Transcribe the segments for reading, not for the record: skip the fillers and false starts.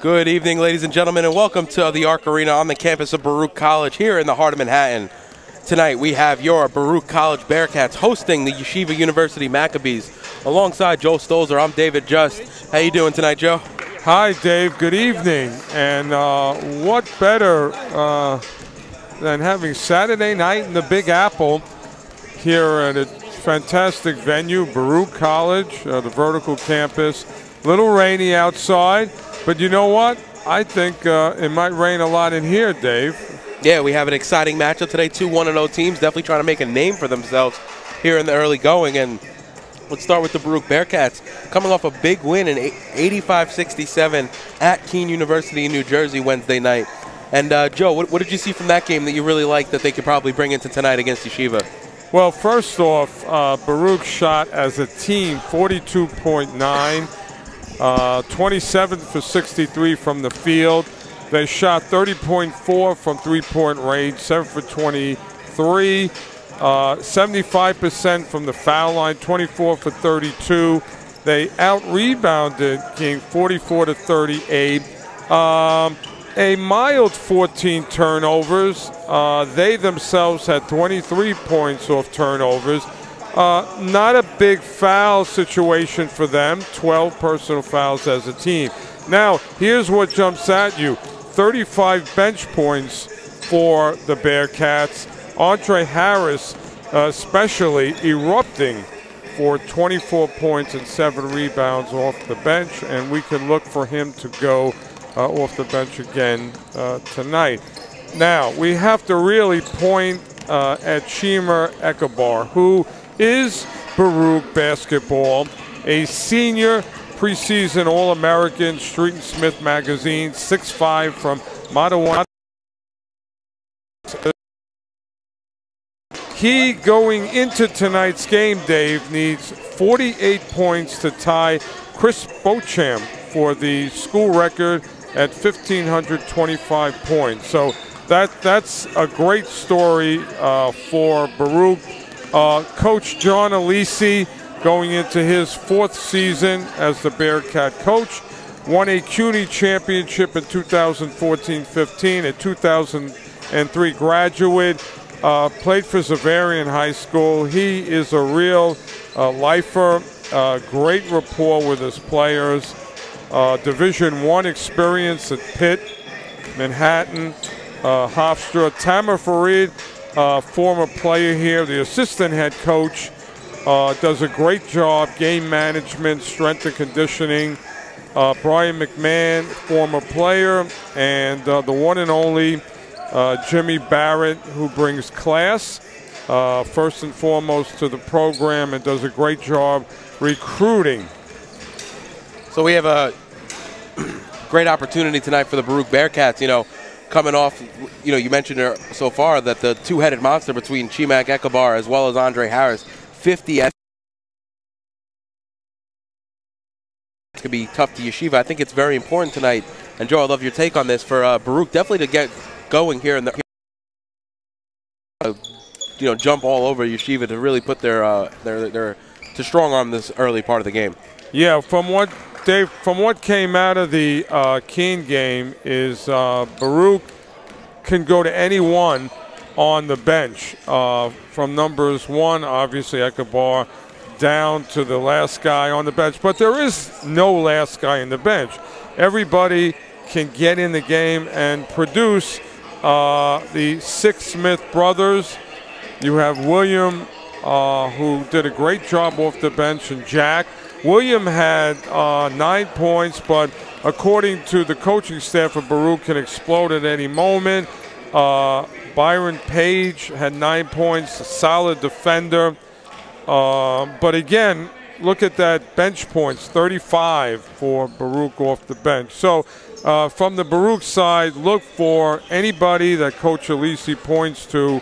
Good evening, ladies and gentlemen, and welcome to the Arc Arena on the campus of Baruch College here in the heart of Manhattan. Tonight we have your Baruch College Bearcats hosting the Yeshiva University Maccabees. Alongside Joe Stolzer, I'm David Just. How you doing tonight, Joe? Hi, Dave. Good evening. And what better than having Saturday night in the Big Apple here at a fantastic venue, Baruch College, the vertical campus. A little rainy outside, but you know what? I think it might rain a lot in here, Dave. Yeah, we have an exciting matchup today. Two 1-0 teams definitely trying to make a name for themselves here in the early going. And let's start with the Baruch Bearcats, coming off a big win in 85-67 at Keene University in New Jersey Wednesday night. And Joe, what did you see from that game that you really liked that they could probably bring into tonight against Yeshiva? Well, first off, Baruch shot as a team 42.9. 27 for 63 from the field. They shot 30.4 from three-point range, 7 for 23, 75% from the foul line, 24 for 32. They out-rebounded King 44 to 38. A mild 14 turnovers. They themselves had 23 points off turnovers. Not a big foul situation for them, 12 personal fouls as a team. Now, here's what jumps at you. 35 bench points for the Bearcats. Andre Harris especially erupting for 24 points and 7 rebounds off the bench, and we can look for him to go off the bench again tonight. Now, we have to really point at Shemer Ekabar, who is Baruch basketball, a senior preseason All-American, Street and Smith magazine, 6'5" from Mattawa. He, going into tonight's game, Dave, needs 48 points to tie Chris Beauchamp for the school record at 1,525 points. So that's a great story for Baruch. Coach John Alisi, going into his 4th season as the Bearcat coach, won a CUNY championship in 2014-15, a 2003 graduate, played for Xaverian High School. He is a real lifer, great rapport with his players, Division I experience at Pitt, Manhattan, Hofstra. Tamer Farid, former player here, the assistant head coach, does a great job, game management, strength and conditioning. Brian McMahon, former player, and the one and only Jimmy Barrett, who brings class first and foremost to the program and does a great job recruiting. So we have a great opportunity tonight for the Baruch Bearcats, you know, coming off, you know, you mentioned so far that the two-headed monster between Shemer Ekabar as well as Andre Harris, 50 could be tough to Yeshiva. I think it's very important tonight, and Joe, I love your take on this, for Baruch definitely to get going here in the, you know, jump all over Yeshiva to really put their to strong arm this early part of the game. Yeah, from what Dave, from what came out of the Keene game is Baruch can go to anyone on the bench, from numbers 1, obviously Ekabar, down to the last guy on the bench. But there is no last guy in the bench. Everybody can get in the game and produce. The 6 Smith brothers, you have William, who did a great job off the bench, and Jack. William had 9 points, but according to the coaching staff of Baruch, can explode at any moment. Byron Page had 9 points, a solid defender. But again, look at that bench points, 35 for Baruch off the bench. So from the Baruch side, look for anybody that Coach Alisi points to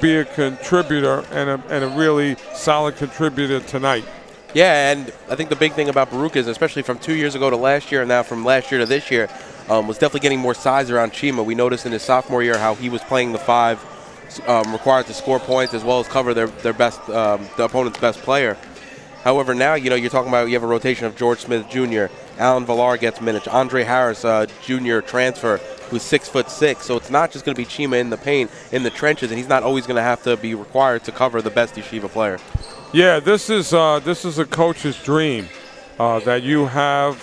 be a contributor and a really solid contributor tonight. Yeah, and I think the big thing about Baruch is, especially from 2 years ago to last year and now from last year to this year, was definitely getting more size around Shemer. We noticed in his sophomore year how he was playing the 5, required to score points as well as cover their best, the opponent's best player. However, now, you know, you're talking about, you have a rotation of George Smith Jr., Alan Villar gets minutes. Andre Harris, junior transfer, who's 6'6". So it's not just going to be Chima in the paint, in the trenches, and he's not always going to have to be required to cover the best Yeshiva player. Yeah, this is a coach's dream that you have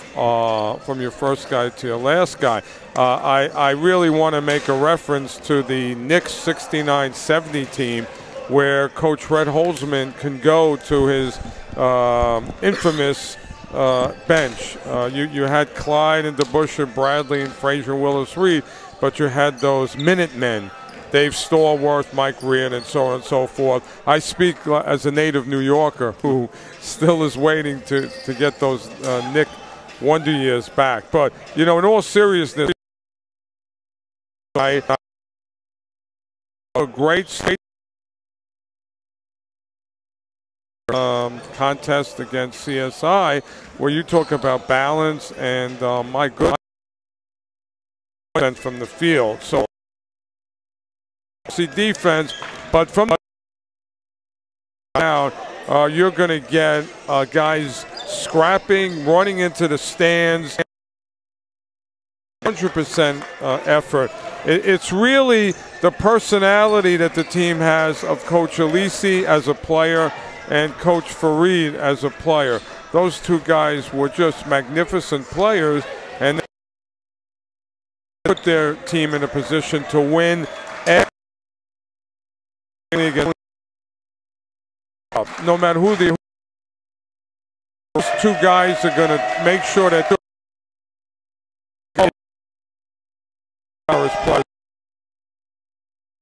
from your first guy to your last guy. I really want to make a reference to the Knicks 69-70 team, where Coach Red Holzman can go to his infamous bench. You had Clyde and DeBusschere, Bradley and Frazier, Willis Reed, but you had those Minutemen, Dave Stallworth, Mike Reed, and so on and so forth. I speak as a native New Yorker who still is waiting to get those Nick Wonder years back. But, you know, in all seriousness, a great state contest against CSI, where you talk about balance and my good from the field. So see defense, but from down, you're going to get guys scrapping, running into the stands, 100% effort. It's really the personality that the team has of Coach Alisi as a player and Coach Fareed as a player. Those two guys were just magnificent players, and they put their team in a position to win. No matter who those two guys are going to make sure that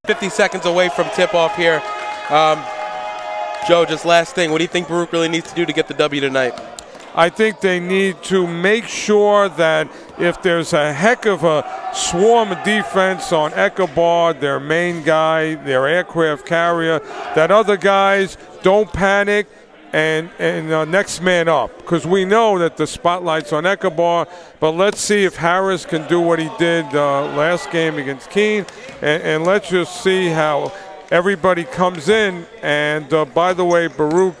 50 seconds away from tip-off here. Joe, just last thing, what do you think Baruch really needs to do to get the W tonight? I think they need to make sure that if there's a heck of a swarm of defense on Echabod, their main guy, their aircraft carrier, that other guys don't panic and next man up. Because we know that the spotlight's on Echabod, but let's see if Harris can do what he did last game against Keene, and let's just see how everybody comes in. And by the way, Baruch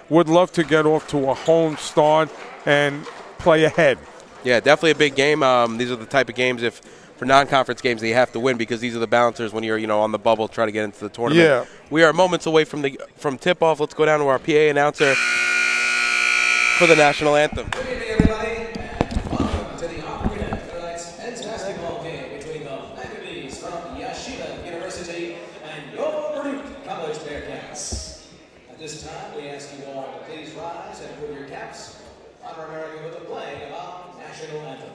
would love to get off to a home start and play ahead. Yeah, definitely a big game. These are the type of games, for non-conference games, that you have to win, because these are the bouncers when you're, on the bubble trying to get into the tournament. Yeah. We are moments away from tip-off. Let's go down to our PA announcer for the national anthem. Good evening, everybody. Welcome to the opening of tonight's men's basketball game between the Maccabees from Yeshiva University and your Baruch College Bearcats. At this time, we ask you all to please rise and put your caps. Honor America with the playing of our national anthem.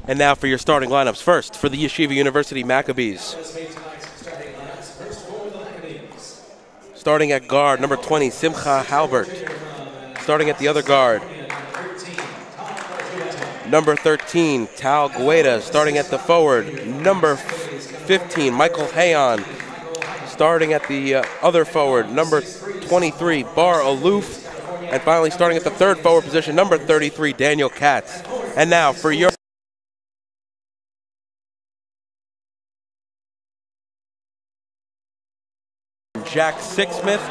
And now for your starting lineups. First, for the Yeshiva University Maccabees. Starting at guard, number 20, Simcha Halbert. Starting at the other guard, number 13, Tal Gueda. Starting at the forward, number 15, Michael Hayon. Starting at the other forward, number 23, Bar Aloof. And finally, starting at the third forward position, number 33, Daniel Katz. And now for your Jack Sixsmith.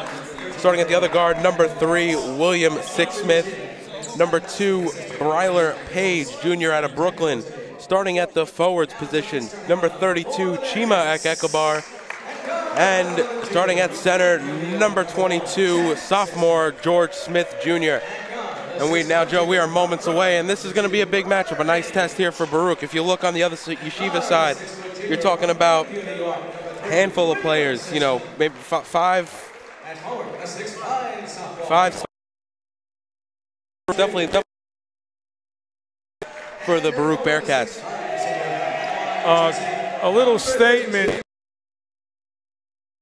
Starting at the other guard, number 3, William Sixsmith. Number 2, Bryler Page, Jr. out of Brooklyn. Starting at the forwards position, number 32, Chima Ekekabar. And starting at center, number 22, sophomore George Smith Jr. And now, Joe, we are moments away, and this is going to be a big matchup, a nice test here for Baruch. If you look on the other Yeshiva side, you're talking about a handful of players, you know, maybe five. Definitely for the Baruch Bearcats. A little statement.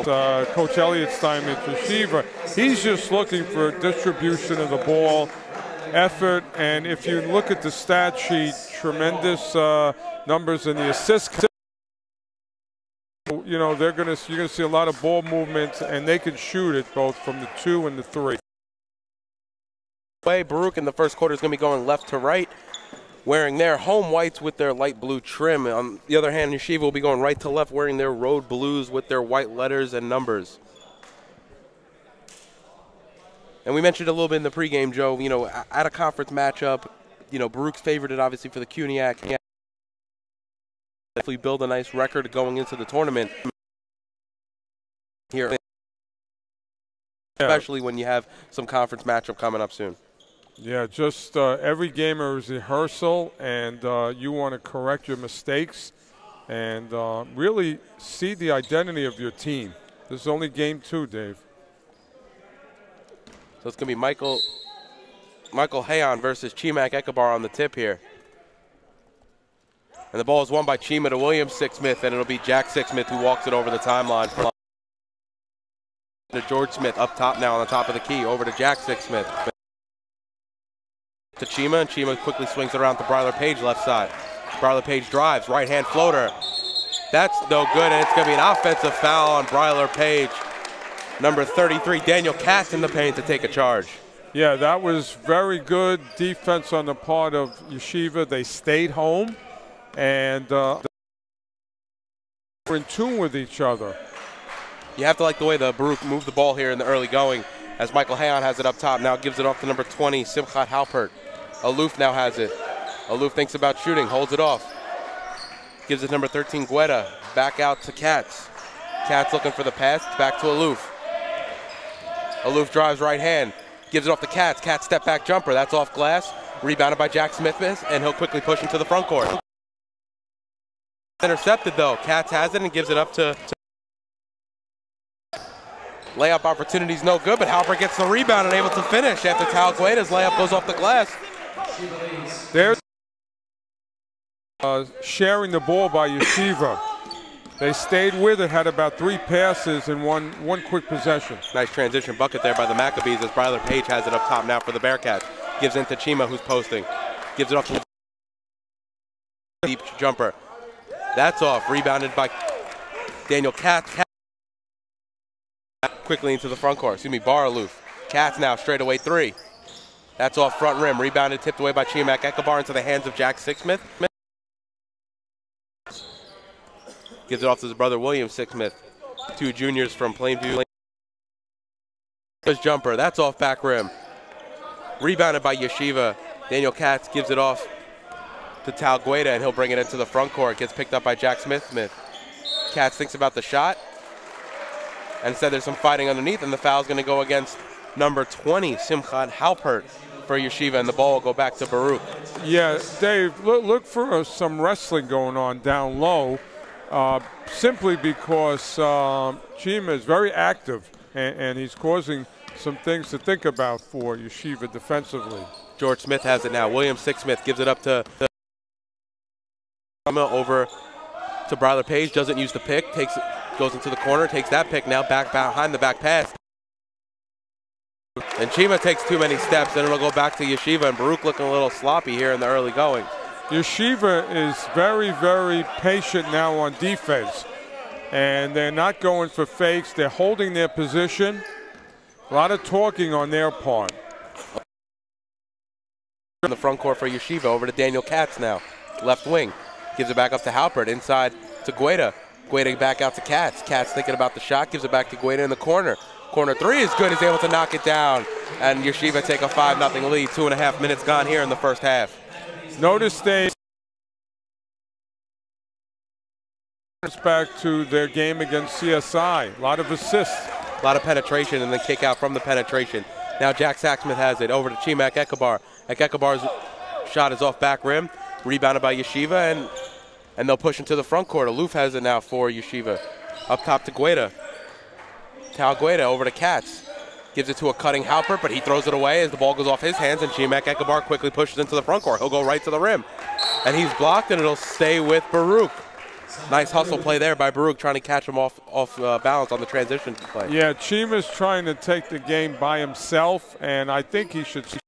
Coach Elliott's time at Yeshiva, he's just looking for distribution of the ball, effort, and if you look at the stat sheet, tremendous numbers in the assists. You know, you're going to see a lot of ball movement, and they can shoot it both from the 2 and the 3. Baruch in the first quarter is going to be going left to right, wearing their home whites with their light blue trim. On the other hand, Yeshiva will be going right to left, wearing their road blues with their white letters and numbers. And we mentioned a little bit in the pregame, Joe, you know, at a conference matchup, you know, Baruch's favored it obviously for the CUNYAC. Definitely build a nice record going into the tournament here, especially when you have some conference matchup coming up soon. Yeah, just every game is a rehearsal, and you want to correct your mistakes and really see the identity of your team. This is only game 2, Dave. So it's going to be Michael Hayon versus Chima Ekekabar on the tip here. And the ball is won by Chima to William Sixsmith, and it'll be Jack Sixsmith who walks it over the timeline. To George Smith up top now on the top of the key, over to Jack Sixsmith. To Chima, and Chima quickly swings it around to Bryler Page left side. Bryler Page drives, right-hand floater. That's no good, and it's going to be an offensive foul on Bryler Page. Number 33, Daniel Katz in the paint to take a charge. Yeah, that was very good defense on the part of Yeshiva. They stayed home, and were in tune with each other. You have to like the way the Baruch moved the ball here in the early going, as Michael Hayon has it up top. Now gives it off to number 20, Simchat Halpert. Aloof now has it. Aloof thinks about shooting, holds it off. Gives it number 13, Guetta. Back out to Katz. Katz looking for the pass, back to Aloof. Aloof drives right hand, gives it off to Katz. Katz step back jumper, that's off glass. Rebounded by Jack Smith, and he'll quickly push into the front court. Intercepted though, Katz has it and gives it up to layup opportunity's no good, but Halpert gets the rebound and able to finish after Tal Gueda's layup goes off the glass. They're sharing the ball by Yeshiva. They stayed with it, had about 3 passes and one quick possession. Nice transition bucket there by the Maccabees as Bryler Page has it up top now for the Bearcats. Gives in to Chima, who's posting. Gives it off to deep jumper. That's off, rebounded by Daniel Katz. Quickly into the front court, Bar Aloof. Katz now straight away 3. That's off front rim, rebounded, tipped away by Chima Ekekabar into the hands of Jack Sixsmith. Gives it off to his brother William Sixsmith. 2 juniors from Plainview. Jumper, that's off back rim. Rebounded by Yeshiva. Daniel Katz gives it off to Tal Gueda, and he'll bring it into the front court. Gets picked up by Jack Smith. Katz thinks about the shot. And instead there's some fighting underneath, and the foul's going to go against number 20, Simchat Halpert, for Yeshiva, and the ball will go back to Baruch. Yeah, Dave, look for some wrestling going on down low, simply because Chima is very active, and he's causing some things to think about for Yeshiva defensively. George Smith has it now. William Sixsmith gives it up to over to Bryler Page, doesn't use the pick, takes it, goes into the corner, takes that pick now, back behind the back pass. And Chima takes too many steps, and it'll go back to Yeshiva, and Baruch looking a little sloppy here in the early going. Yeshiva is very, very patient now on defense, and they're not going for fakes. They're holding their position. A lot of talking on their part. In the front court for Yeshiva, over to Daniel Katz now. Left wing. Gives it back up to Halpert, inside to Gueda. Gueda back out to Katz. Katz thinking about the shot, gives it back to Gueda in the corner. Corner three is good. He's able to knock it down. And Yeshiva take a 5-0 lead. 2.5 minutes gone here in the first half. Notice they back to their game against CSI. A lot of assists. A lot of penetration and then kick out from the penetration. Now Jack Sacksmith has it over to Chimak Ekabar. Ekabar's shot is off back rim. Rebounded by Yeshiva, and they'll push into the front court. Aloof has it now for Yeshiva. Up top to Gueda. Tal Gueda over to Katz. Gives it to a cutting Halpert, but he throws it away as the ball goes off his hands, and Chimak Ekabar quickly pushes into the front court. He'll go right to the rim. And he's blocked, and it'll stay with Baruch. Nice hustle play there by Baruch, trying to catch him off balance on the transition play. Yeah, Chima's trying to take the game by himself, and I think he should see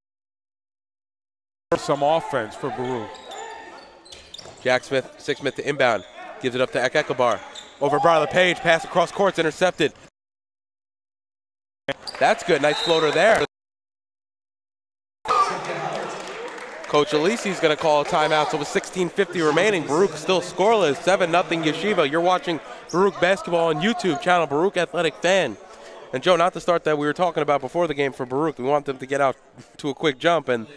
some offense for Baruch. Jack Sixsmith to inbound. Gives it up to Ekabar. Over Bryla Page, pass across courts, intercepted. That's good, nice floater there. Coach Alisi's going to call a timeout, so with 16:50 remaining, Baruch still scoreless, 7-0 Yeshiva. You're watching Baruch basketball on YouTube channel, Baruch Athletic Fan. And Joe, not the start that we were talking about before the game for Baruch. We want them to get out to a quick jump, and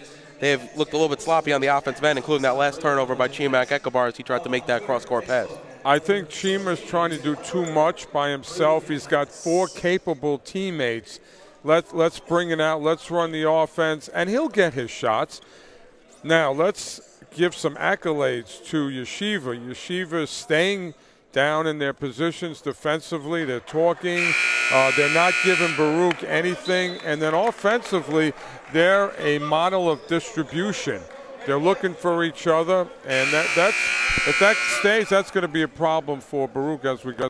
they have looked a little bit sloppy on the offensive end, including that last turnover by Chimak Ekabar as he tried to make that cross-court pass. I think Chima's trying to do too much by himself. He's got 4 capable teammates. Let's bring it out. Let's run the offense, and he'll get his shots. Now, let's give some accolades to Yeshiva. Yeshiva is staying down in their positions defensively. They're talking. They're not giving Baruch anything. And then offensively, they're a model of distribution. They're looking for each other. And if that stays, that's going to be a problem for Baruch as we go.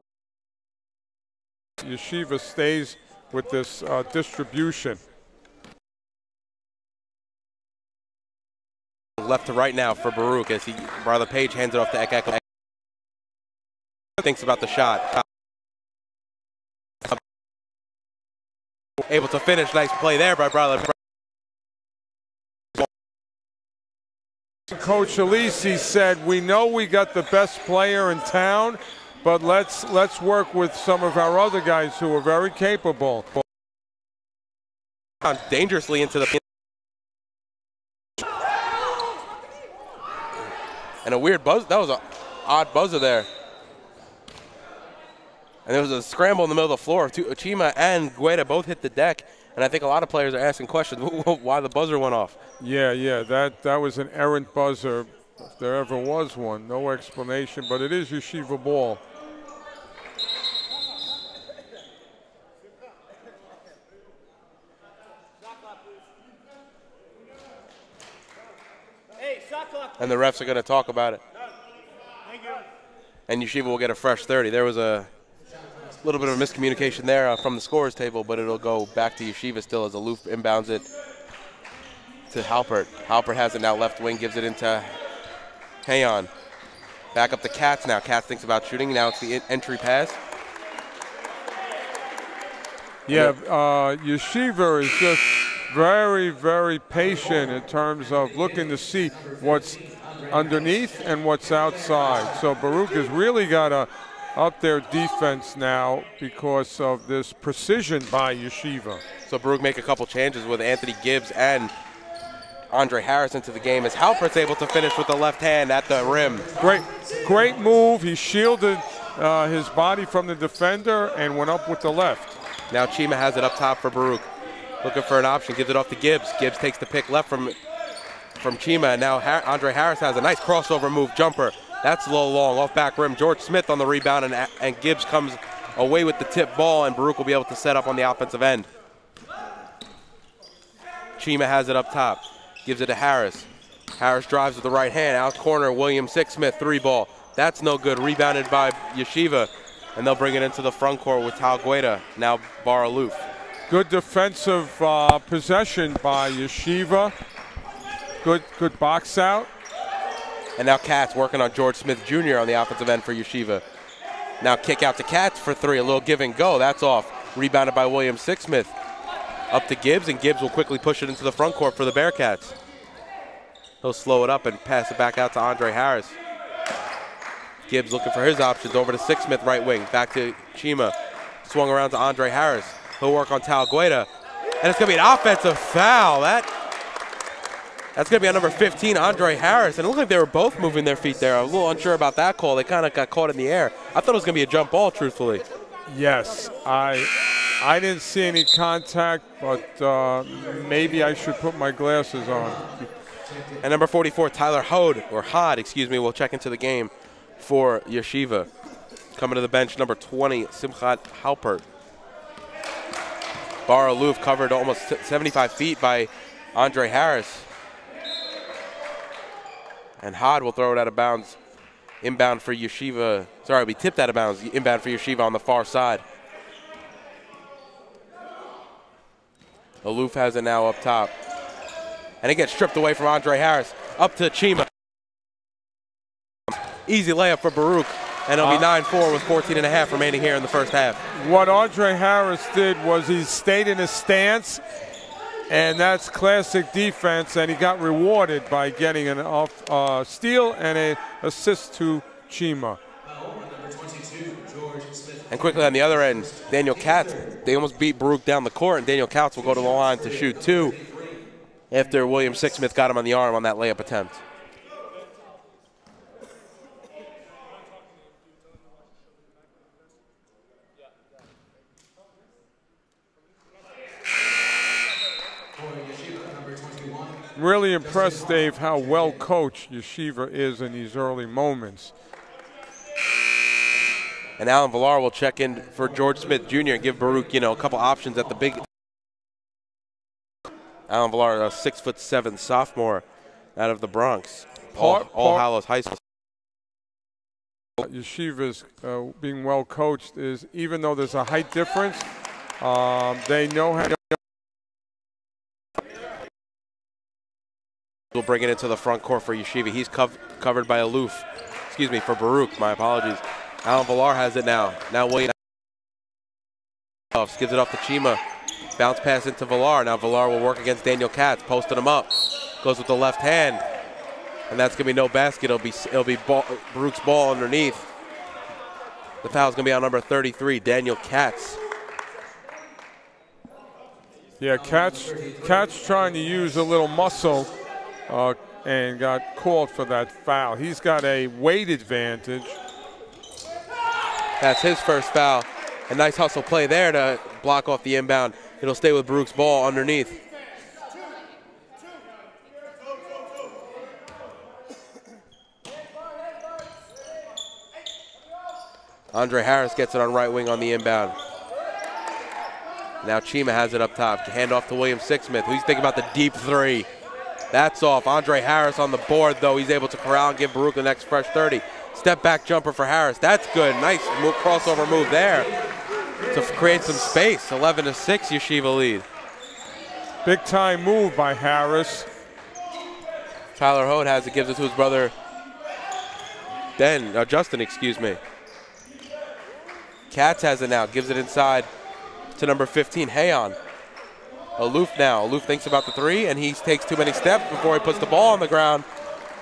Yeshiva stays with this distribution. Left to right now for Baruch as Bryla Page hands it off to Ekabar. Thinks about the shot. Able to finish. Nice play there by Bryla. Coach Alisi said, we know we got the best player in town, but let's work with some of our other guys who are very capable. Dangerously into the and a weird buzz. That was an odd buzzer there. And there was a scramble in the middle of the floor. Chima and Gueda both hit the deck. And I think a lot of players are asking questions why the buzzer went off. Yeah, that was an errant buzzer, if there ever was one. No explanation, but it is Yeshiva ball. And the refs are going to talk about it. And Yeshiva will get a fresh 30. There was a little bit of a miscommunication there from the scorer's table, but it'll go back to Yeshiva still as Aloof inbounds it to Halpert. Halpert has it now left wing, gives it into Hayon. Back up to Katz now. Katz thinks about shooting. Now it's the entry pass. Yeah, Yeshiva is just very, very patient in terms of looking to see what's underneath and what's outside. So Baruch has really got to up their defense now because of this precision by Yeshiva. So Baruch make a couple changes with Anthony Gibbs and Andre Harris into the game as Halpert's able to finish with the left hand at the rim. Great move. He shielded his body from the defender and went up with the left. Now Chima has it up top for Baruch. Looking for an option, gives it off to Gibbs. Gibbs takes the pick left from Chima, and now Andre Harris has a nice crossover move jumper. That's a little long, off back rim. George Smith on the rebound, and Gibbs comes away with the tip ball, and Baruch will be able to set up on the offensive end. Chima has it up top, gives it to Harris. Harris drives with the right hand, out corner, William Sixsmith, 3-ball. That's no good, rebounded by Yeshiva, and they'll bring it into the front court with Tal Gueda, now Bar Aloof. Good defensive possession by Yeshiva. Good box out. And now Katz working on George Smith Jr. on the offensive end for Yeshiva. Now kick out to Katz for 3, a little give and go. That's off. Rebounded by William Sixsmith. Up to Gibbs, and Gibbs will quickly push it into the front court for the Bearcats. He'll slow it up and pass it back out to Andre Harris. Gibbs looking for his options over to Sixsmith, right wing. Back to Chima. Swung around to Andre Harris. He'll work on Tal Gueda. And it's going to be an offensive foul. That's going to be on number 15, Andre Harris. And it looked like they were both moving their feet there. I was a little unsure about that call. They kind of got caught in the air. I thought it was going to be a jump ball, truthfully. Yes, I didn't see any contact, but maybe I should put my glasses on. And number 44, Tyler Hod, will check into the game for Yeshiva. Coming to the bench, number 20, Simchat Halpert. Bar Aloof covered almost 75 feet by Andre Harris. And Hod will throw it out of bounds, inbound for Yeshiva. Sorry, we tipped out of bounds, inbound for Yeshiva on the far side. Aloof has it now up top. And it gets stripped away from Andre Harris. Up to Chima. Easy layup for Baruch. And it'll be 9-4 with 14.5 remaining here in the first half. What Andre Harris did was he stayed in his stance, and that's classic defense, and he got rewarded by getting an off steal and an assist to Chima. And quickly on the other end, Daniel Katz, they almost beat Baruch down the court, and Daniel Katz will go to the line to shoot 2 after William Sixsmith got him on the arm on that layup attempt. Really impressed, Dave, how well coached Yeshiva is in these early moments. And Alan Villar will check in for George Smith Jr. and give Baruch, a couple options at the big. Alan Villar, a 6'7" sophomore out of the Bronx, All Hallows High School. Yeshiva's being well coached is, even though there's a height difference, they know how to. We'll bring it into the front court for Yeshiva. He's covered by Aloof. Excuse me, for Baruch. My apologies. Alan Villar has it now. Now William gives it off to Chima. Bounce pass into Villar. Now Villar will work against Daniel Katz, posting him up. Goes with the left hand, and that's gonna be no basket. It'll be Baruch's ball underneath. The foul's gonna be on number 33, Daniel Katz. Yeah, Katz trying to use a little muscle and got called for that foul. He's got a weight advantage. That's his first foul. A nice hustle play there to block off the inbound. It'll stay with Baruch's ball underneath. Andre Harris gets it on right wing on the inbound. Now Chima has it up top. Hand off to William Sixsmith. Who's thinking about the deep 3? That's off. Andre Harris on the board, though. He's able to corral and give Baruch the next fresh 30. Step back jumper for Harris. That's good. Nice crossover move there to create some space. 11-6 Yeshiva lead. Big time move by Harris. Tyler Hode has it, gives it to his brother Justin, excuse me. Katz has it now, gives it inside to number 15, Hayon. Aloof now. Aloof thinks about the 3, and he takes too many steps before he puts the ball on the ground.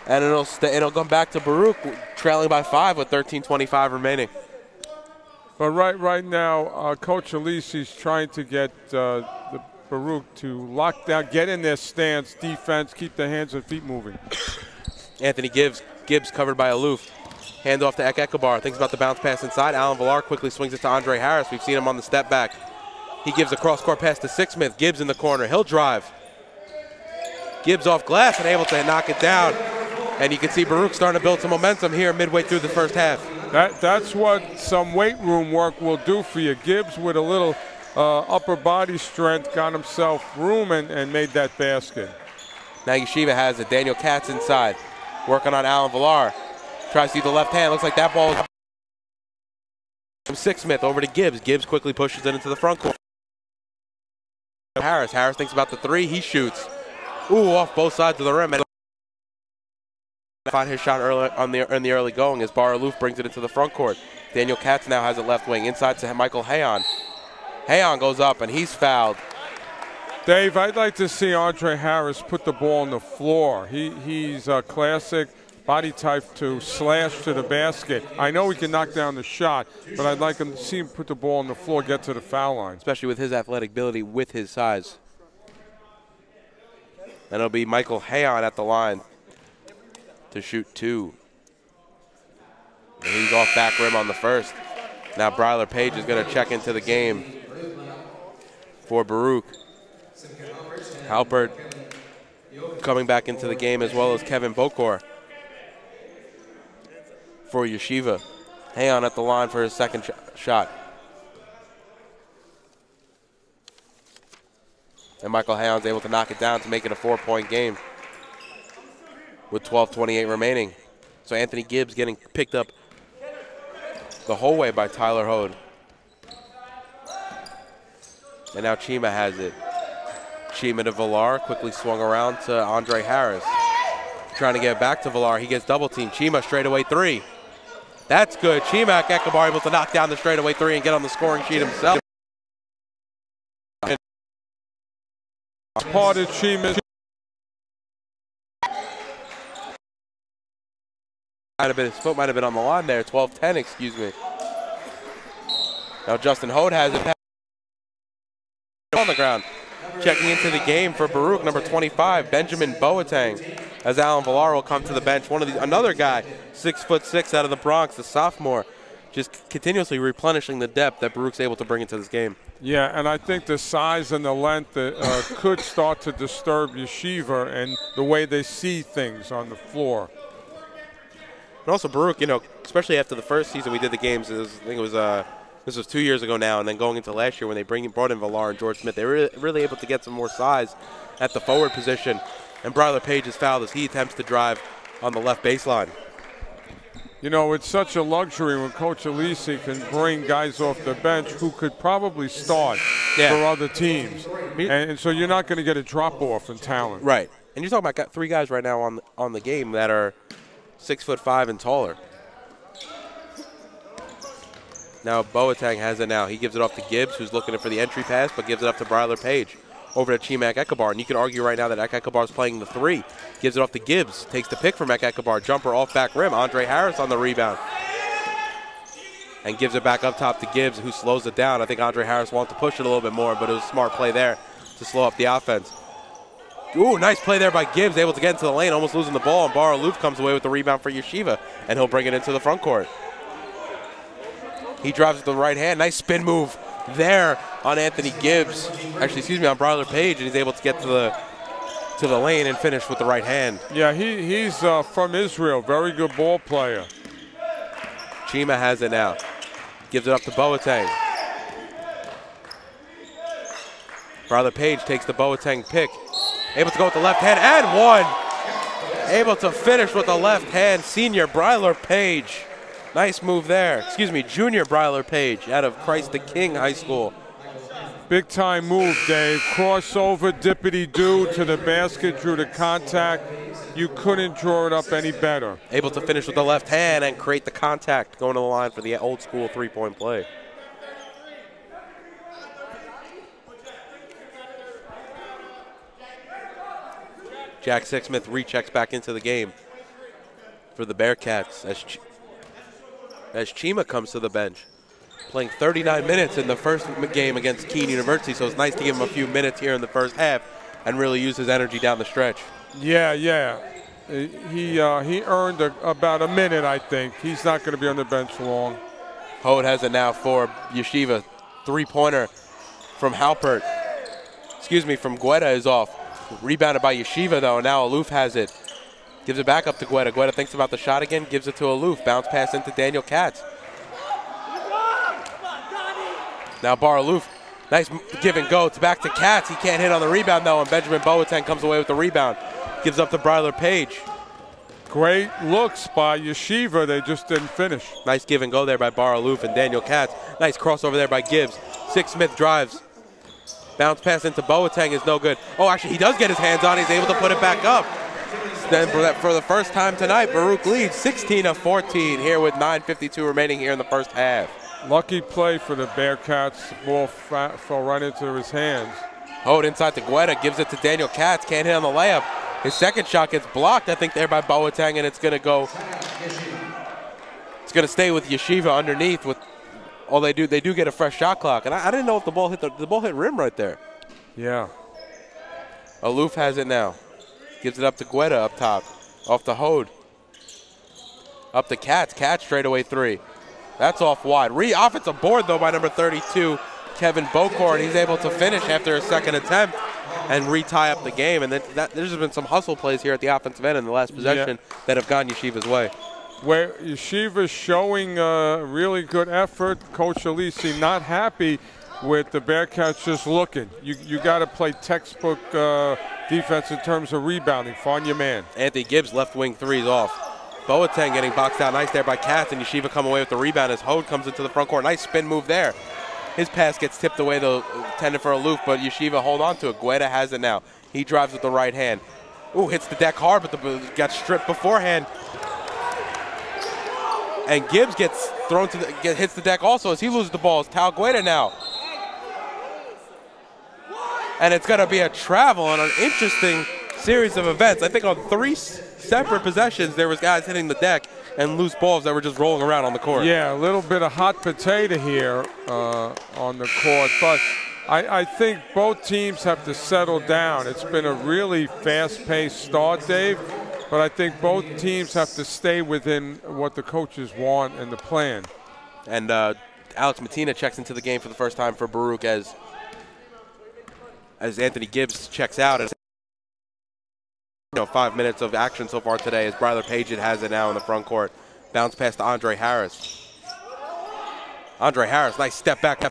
And it'll come back to Baruch, trailing by 5 with 13:25 remaining. But right now, Coach Alisi's trying to get the Baruch to lock down, get in their stance, defense, keep their hands and feet moving. Anthony Gibbs covered by Aloof. Hand off to Ekabar. Thinks about the bounce pass inside. Alan Villar quickly swings it to Andre Harris. We've seen him on the step back. He gives a cross-court pass to Sixsmith. Gibbs in the corner. He'll drive. Gibbs off glass and able to knock it down. And you can see Baruch starting to build some momentum here midway through the first half. That's what some weight room work will do for you. Gibbs with a little upper body strength got himself room and made that basket. Now Yeshiva has it. Daniel Katz inside. Working on Alan Villar. Tries to use the left hand. Looks like that ball is from Sixsmith over to Gibbs. Gibbs quickly pushes it into the front court. Harris thinks about the 3. He shoots. Ooh, off both sides of the rim. And find his shot early in the early going as Bar Aloof brings it into the front court. Daniel Katz now has it left wing. Inside to Michael Hayon. Hayon goes up, and he's fouled. Dave, I'd like to see Andre Harris put the ball on the floor. He's a classic body type to slash to the basket. I know he can knock down the shot, but I'd like him to see him put the ball on the floor, get to the foul line. Especially with his athletic ability, with his size. And it'll be Michael Hayon at the line to shoot 2. And he's off back rim on the first. Now Bryler Page is going to check into the game for Baruch. Halpert coming back into the game, as well as Kevin Bokor for Yeshiva. Hayon at the line for his second shot. And Michael Hayon's able to knock it down to make it a 4-point game with 12:28 remaining. So Anthony Gibbs getting picked up the whole way by Tyler Hode. And now Chima has it. Chima to Villar, quickly swung around to Andre Harris. Trying to get back to Villar, he gets double teamed. Chima straightaway 3. That's good. Chima Ekekbar able to knock down the straightaway 3 and get on the scoring sheet himself. Part of Chima. His foot might have been on the line there. 12-10, excuse me. Now Justin Hode has it on the ground. Checking into the game for Baruch, number 25, Benjamin Boateng, as Alan Villar will come to the bench. Another guy, 6'6" out of the Bronx, the sophomore, just continuously replenishing the depth that Baruch's able to bring into this game. Yeah, and I think the size and the length could start to disturb Yeshiva and the way they see things on the floor. And also Baruch, you know, especially after the first season we did the games, I think it was this was 2 years ago now, and then going into last year when they brought in Villar and George Smith, they were really able to get some more size at the forward position. And Bryler Page is fouled as he attempts to drive on the left baseline. You know, it's such a luxury when Coach Alisi can bring guys off the bench who could probably start for other teams. And so you're not going to get a drop-off in talent. Right. And you're talking about 3 guys right now on the game that are 6'5" and taller. Now Boateng has it now. He gives it off to Gibbs, who's looking for the entry pass, but gives it up to Bryler Page. Over to Chima Ekekbar. And you can argue right now that Ekekbar is playing the 3. Gives it off to Gibbs. Takes the pick from Ekekbar. Jumper off back rim. Andre Harris on the rebound. And gives it back up top to Gibbs, who slows it down. I think Andre Harris wanted to push it a little bit more, but it was a smart play there to slow up the offense. Ooh, nice play there by Gibbs. Able to get into the lane, almost losing the ball. And Baruch comes away with the rebound for Yeshiva, and he'll bring it into the front court. He drives with the right hand. Nice spin move there on Anthony Gibbs. Actually, excuse me, on Bryler Page, and he's able to get to the lane and finish with the right hand. Yeah, he's from Israel. Very good ball player. Chima has it now. Gives it up to Boateng. Bryler Page takes the Boateng pick. Able to go with the left hand and one. Able to finish with the left hand. Senior Bryler Page. Nice move there. Excuse me, junior Bryler Page out of Christ the King High School. Big time move, Dave. Crossover, dippity-doo to the basket, drew the contact. You couldn't draw it up any better. Able to finish with the left hand and create the contact, going to the line for the old school 3-point play. Jack Sixsmith rechecks back into the game for the Bearcats as Chima comes to the bench. Playing 39 minutes in the first game against Keene University, so it's nice to give him a few minutes here in the first half and really use his energy down the stretch. Yeah. He earned about a minute, I think. He's not going to be on the bench long. Hode has it now for Yeshiva. 3-pointer from Halpert. Excuse me, from Guetta is off. Rebounded by Yeshiva, though. Now Aloof has it. Gives it back up to Guetta. Guetta thinks about the shot again, gives it to Aloof. Bounce pass into Daniel Katz. Now Bar Aloof, nice give and go. It's back to Katz. He can't hit on the rebound, though, and Benjamin Boateng comes away with the rebound. Gives up to Bryler Page. Great looks by Yeshiva. They just didn't finish. Nice give and go there by Bar Aloof and Daniel Katz. Nice crossover there by Gibbs. Sixsmith drives. Bounce pass into Boateng is no good. Oh, actually, he does get his hands on it. He's able to put it back up. Then for the first time tonight, Baruch leads 16-14 here with 9:52 remaining here in the first half. Lucky play for the Bearcats. The ball fell right into his hands. Hode inside to Guetta, gives it to Daniel Katz. Can't hit on the layup. His second shot gets blocked, I think, there by Boateng, and it's going to go. It's going to stay with Yeshiva underneath. With all they do get a fresh shot clock, and I didn't know if the ball hit the ball hit rim right there. Yeah. Aloof has it now. Gives it up to Guetta up top, off to Hode. Up to Katz. Katz straightaway three. That's off wide. Offensive board though by number 32, Kevin Bokor, and he's able to finish after a second attempt and re-tie up the game. And there's been some hustle plays here at the offensive end in the last possession that have gone Yeshiva's way. Where Yeshiva's showing really good effort. Coach Alisi not happy with the Bearcats just looking. You got to play textbook defense in terms of rebounding. Find your man. Anthony Gibbs left wing threes off. Boateng getting boxed out nice there by Katz, and Yeshiva come away with the rebound as Hode comes into the front court. Nice spin move there. His pass gets tipped away, though, intended for Aloof, but Yeshiva hold on to it. Guetta has it now. He drives with the right hand. Ooh, hits the deck hard, but got stripped beforehand. And Gibbs gets thrown to hits the deck also as he loses the ball. It's Tal Guetta now. And it's going to be a travel on an interesting series of events. I think on 3 separate possessions, there was guys hitting the deck and loose balls that were just rolling around on the court. Yeah, a little bit of hot potato here on the court. But I think both teams have to settle down. It's been a really fast-paced start, Dave. But I think both teams have to stay within what the coaches want and the plan. And Alex Matina checks into the game for the first time for Baruch as Anthony Gibbs checks out. 5 minutes of action so far today as Bryler Page has it now in the front court. Bounce pass to Andre Harris. Andre Harris, nice step back.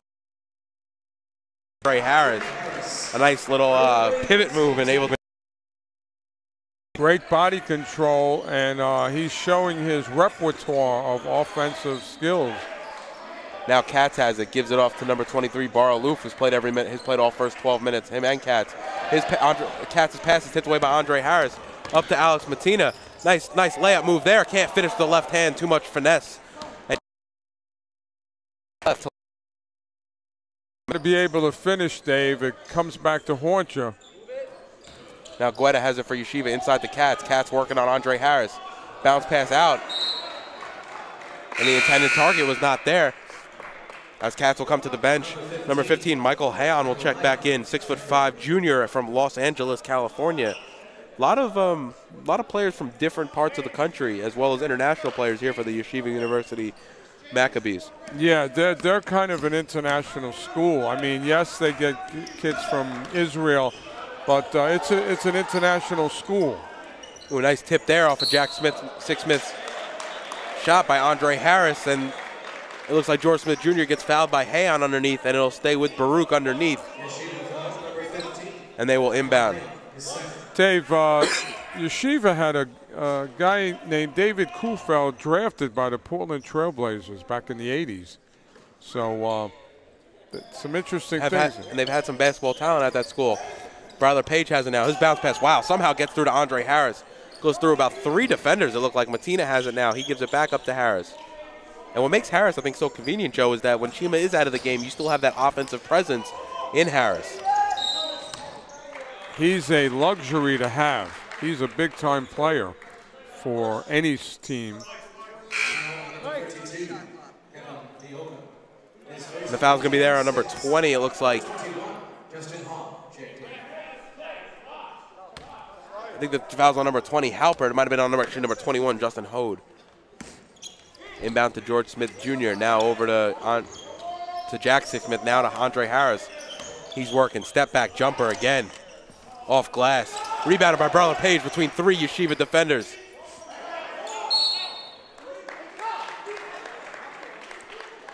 Andre Harris, a nice little pivot move and able to. Great body control, and he's showing his repertoire of offensive skills. Now Katz has it, gives it off to number 23, Bar Aloof, who's played every minute. He's played all first 12 minutes, him and Katz. Katz's pass is tipped away by Andre Harris. Up to Alex Matina. Nice layup move there. Can't finish the left hand, too much finesse. And left. To be able to finish, Dave, it comes back to haunt you. Now Guetta has it for Yeshiva inside the Katz. Katz working on Andre Harris. Bounce pass out. And the intended target was not there. As Katz will come to the bench. Number 15, Michael Hayon will check back in. 6'5" junior from Los Angeles, California. A lot of players from different parts of the country, as well as international players here for the Yeshiva University Maccabees. Yeah, they're kind of an international school. I mean, yes, they get kids from Israel, but it's an international school. Ooh, nice tip there off of Jack Smith's shot by Andre Harris, and it looks like George Smith Jr. gets fouled by Hayon underneath, and it'll stay with Baruch underneath. And they will inbound. Dave, Yeshiva had a guy named David Kufeld drafted by the Portland Trailblazers back in the 80s. So some interesting things. And they've had some basketball talent at that school. Bryler Page has it now. His bounce pass, wow, somehow gets through to Andre Harris. Goes through about 3 defenders, it looked like. Matina has it now. He gives it back up to Harris. And what makes Harris, I think, so convenient, Joe, is that when Shima is out of the game, you still have that offensive presence in Harris. He's a luxury to have. He's a big-time player for any team. The foul's going to be there on number 20, it looks like. I think the foul's on number 20, Halpert. It might have been on number 21, Justin Hode. Inbound to George Smith Jr. Now over to Jack Smith. Now to Andre Harris. He's working. Step back jumper again. Off glass. Rebounded by Bryler Page between 3 Yeshiva defenders.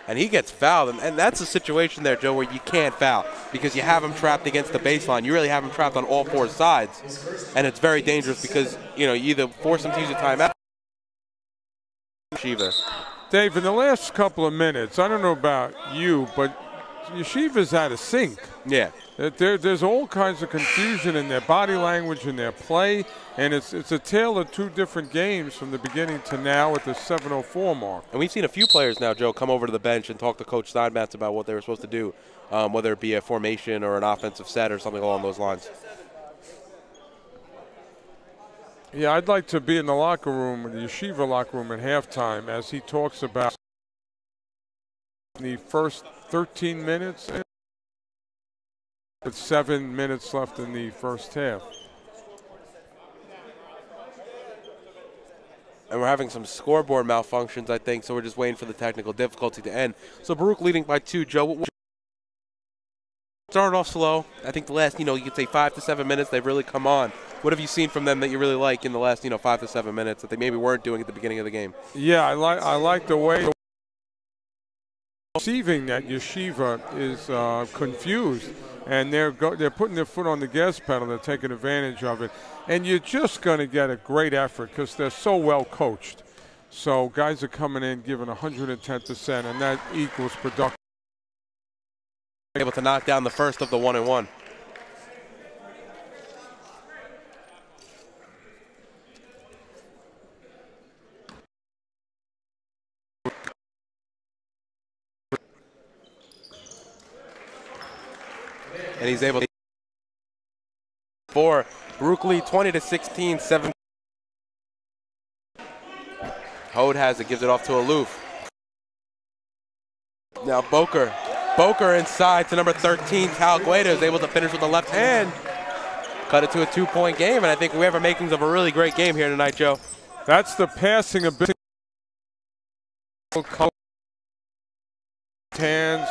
And he gets fouled. And that's a situation there, Joe, where you can't foul because you have him trapped against the baseline. You really have him trapped on all 4 sides. And it's very dangerous because, you either force him to use a timeout. Yeshiva. Dave, in the last couple of minutes, I don't know about you, but Yeshiva's out of sync. Yeah. There's all kinds of confusion in their body language and their play, and it's a tale of 2 different games from the beginning to now at the 7:04 mark. And we've seen a few players now, Joe, come over to the bench and talk to Coach Steinmetz about what they were supposed to do, whether it be a formation or an offensive set or something along those lines. Yeah, I'd like to be in the locker room, the yeshiva locker room at halftime, as he talks about the first 13 minutes with 7 minutes left in the first half. And we're having some scoreboard malfunctions, I think, so we're just waiting for the technical difficulty to end. So Baruch leading by 2. Joe, started off slow. I think the last, you could say 5 to 7 minutes, they've really come on. What have you seen from them that you really like in the last, 5 to 7 minutes that they maybe weren't doing at the beginning of the game? Yeah, I like the way receiving that yeshiva is confused, and they're putting their foot on the gas pedal. They're taking advantage of it, and you're just going to get a great effort because they're so well coached. So guys are coming in giving 110%, and that equals production. Able to knock down the first of the 1-and-1. And he's able to for Baruch lead 20-16, 7. Hode has it, gives it off to Aloof. Now Boker inside to number 13, Tal Gueda is able to finish with the left hand. Cut it to a 2-point game, and I think we have a makings of a really great game here tonight, Joe. That's the passing ability. Hands.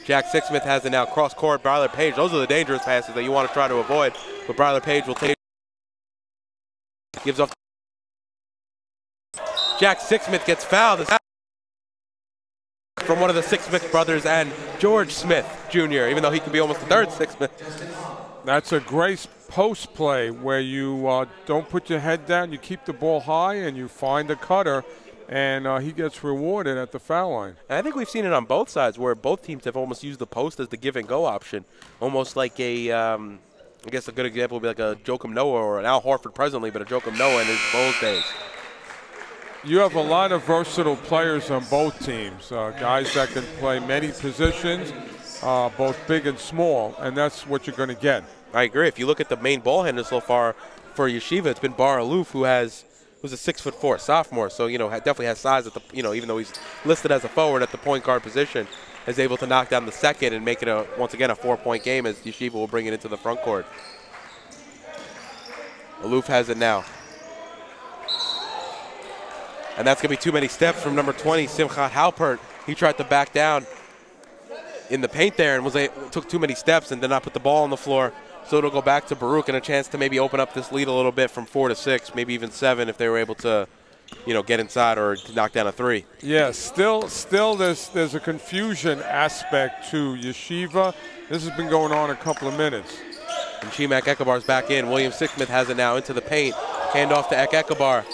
Jack Sixsmith has it now. Cross court, Bryler Page. Those are the dangerous passes that you want to try to avoid. But Bryler Page will take. Gives off. Jack Sixsmith gets fouled. From one of the Sixsmith brothers and George Smith Jr., even though he could be almost the third Sixsmith. That's a great post play where you don't put your head down, you keep the ball high, and you find a cutter. And he gets rewarded at the foul line. And I think we've seen it on both sides where both teams have almost used the post as the give-and-go option. Almost like I guess a good example would be like a Joakim Noah or an Al Horford presently, but a Joakim Noah in his Bulls days. You have a lot of versatile players on both teams, guys that can play many positions, both big and small, and that's what you're going to get. I agree. If you look at the main ball handler so far for Yeshiva, it's been Bar Aloof, who's a 6'4" sophomore, so definitely has size at the even though he's listed as a forward at the point guard position, is able to knock down the second and make it once again a 4-point game as Yeshiva will bring it into the front court. Aloof has it now, and that's gonna be too many steps from number 20, Simchat Halpert. He tried to back down in the paint there and took too many steps and did not put the ball on the floor. So it'll go back to Baruch and a chance to maybe open up this lead a little bit from 4 to 6, maybe even 7 if they were able to, get inside or knock down a 3. Yeah, still there's a confusion aspect to Yeshiva. This has been going on a couple of minutes. And Chimak Ekabar's back in. William Sixsmith has it now into the paint. Hand off to Ek Ekabar.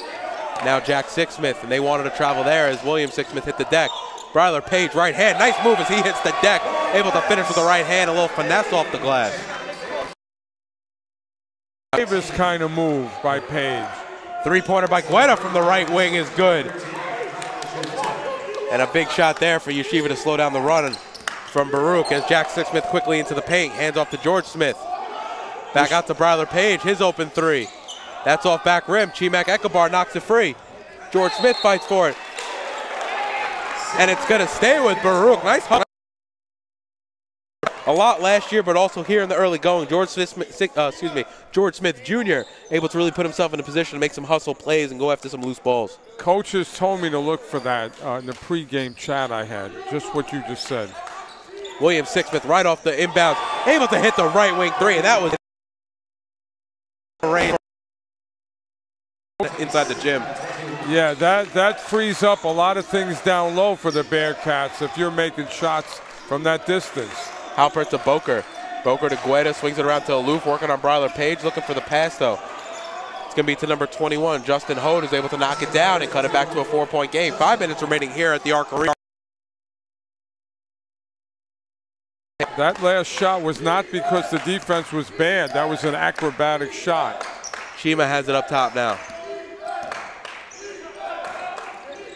Now Jack Sixsmith, and they wanted to travel there as William Sixsmith hit the deck. Bryler Page, right hand. Nice move as he hits the deck. Able to finish with the right hand, a little finesse off the glass. Davis kind of move by Page. Three-pointer by Gueda from the right wing is good. And a big shot there for Yeshiva to slow down the run from Baruch as Jack Sixsmith quickly into the paint. Hands off to George Smith. Back out to Bryler Page, his open 3. That's off back rim. Chimak Ekabar knocks it free. George Smith fights for it. And it's going to stay with Baruch. Nice hustle. A lot last year, but also here in the early going. George Smith Jr. able to really put himself in a position to make some hustle plays and go after some loose balls. Coaches told me to look for that in the pregame chat I had, just what you just said. William Sixsmith right off the inbound, able to hit the right wing 3, and that was inside the gym. Yeah, that frees up a lot of things down low for the Bearcats if you're making shots from that distance. Halpert to Boker. Boker to Gueda, swings it around to Aloof, working on Bryler Page, looking for the pass though. It's going to be to number 21. Justin Hode is able to knock it down and cut it back to a 4-point game. 5 minutes remaining here at the Arc Arena. That last shot was not because the defense was bad. That was an acrobatic shot. Chima has it up top now.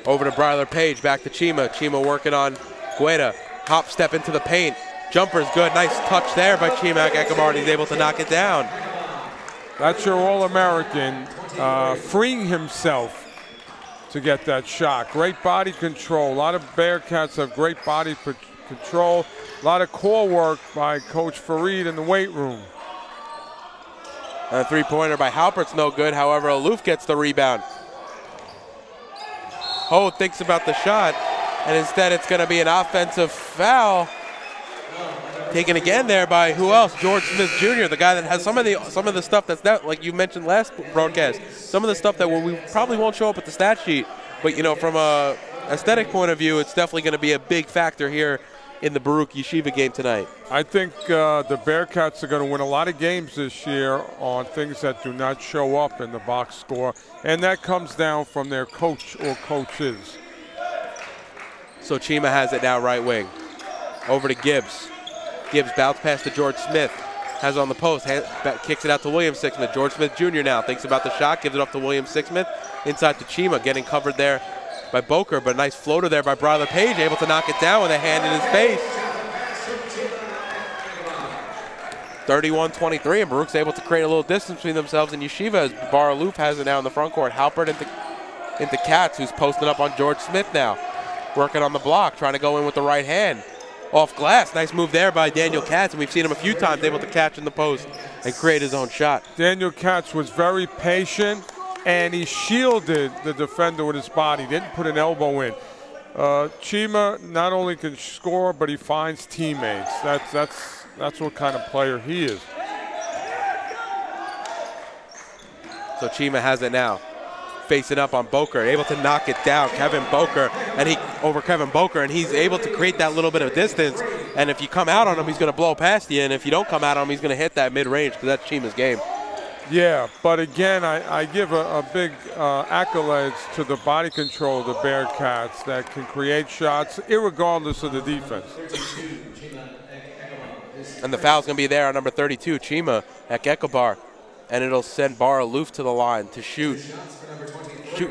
Over to Bryler Page, back to Chima. Chima working on Gueda. Hop step into the paint. Jumper's good. Nice touch there by Chimak Ekabar, and he's able to knock it down. That's your All-American freeing himself to get that shot. Great body control. A lot of Bearcats have great body control. A lot of core work by Coach Fareed in the weight room. A three-pointer by Halpert's no good. However, Aloof gets the rebound. Ho thinks about the shot, and instead it's going to be an offensive foul. Taken again there by who else? George Smith Jr., the guy that has some of the stuff that's not, like you mentioned last broadcast, some of the stuff that we probably won't show up at the stat sheet. But, you know, from a aesthetic point of view, it's definitely going to be a big factor here in the Baruch Yeshiva game tonight. I think the Bearcats are going to win a lot of games this year on things that do not show up in the box score, and that comes down from their coach or coaches. So Chima has it now right wing. Over to Gibbs. Gibbs bounce pass to George Smith. Has it on the post, kicks it out to William Sixsmith. George Smith Jr. now thinks about the shot, gives it off to William Sixsmith. Inside to Chima, getting covered there by Boker, but a nice floater there by Bryler Page, able to knock it down with a hand in his face. 31-23, and Baruch's able to create a little distance between themselves and Yeshiva as Baruch has it now in the front court. Halpert into Katz, who's posting up on George Smith now. Working on the block, trying to go in with the right hand. Off glass, nice move there by Daniel Katz, and we've seen him a few times able to catch in the post and create his own shot. Daniel Katz was very patient, and he shielded the defender with his body, didn't put an elbow in. Chima not only can score, but he finds teammates. That's what kind of player he is. So Chima has it now. Facing up on Boker, able to knock it down. Kevin Boker, and he's able to create that little bit of distance. And if you come out on him, he's going to blow past you. And if you don't come out on him, he's going to hit that mid-range because that's Chima's game. Yeah, but again, I give a big accolades to the body control of the Bearcats that can create shots irregardless of the defense. And the foul's going to be there on number 32, Chima Ekekabar. And it'll send Bar Aloof to the line to shoot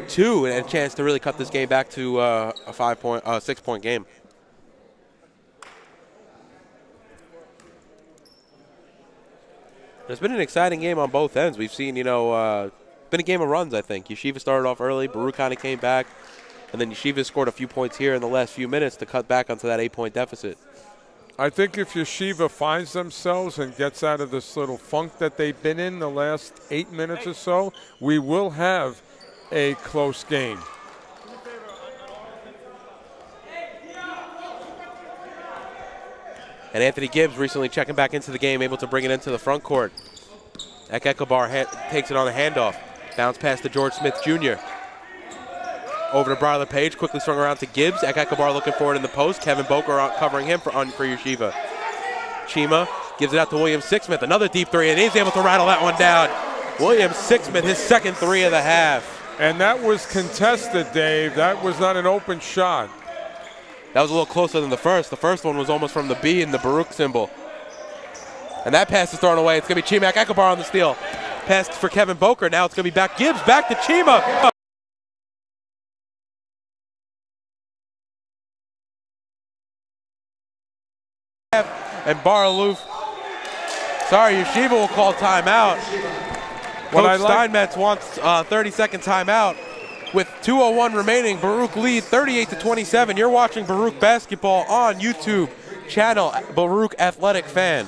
two, and a chance to really cut this game back to a 6-point game. It's been an exciting game on both ends. We've seen, been a game of runs, I think. Yeshiva started off early, Baruch kind of came back, and then Yeshiva scored a few points here in the last few minutes to cut back onto that 8-point deficit. I think if Yeshiva finds themselves and gets out of this little funk that they've been in the last 8 minutes or so, we will have a close game. And Anthony Gibbs recently checking back into the game, able to bring it into the front court. Ekekabar takes it on the handoff. Bounce pass to George Smith Jr. Over to Bryler Page, quickly swung around to Gibbs. Ekekabar looking for it in the post. Kevin Boker covering him for Yeshiva. Chima gives it out to William Sixsmith. Another deep three, and he's able to rattle that one down. William Sixsmith, his second three of the half. And that was contested, Dave. That was not an open shot. That was a little closer than the first. The first one was almost from the B in the Baruch symbol. And that pass is thrown away. It's going to be Chima Ekekabar on the steal. Pass for Kevin Boker. Now it's going to be back Gibbs, back to Chima. And Bar Aloof, sorry, Yeshiva will call timeout. Coach Steinmetz wants 30-second timeout. With 2:01 remaining, Baruch lead 38-27. You're watching Baruch basketball on YouTube channel, Baruch Athletic Fan.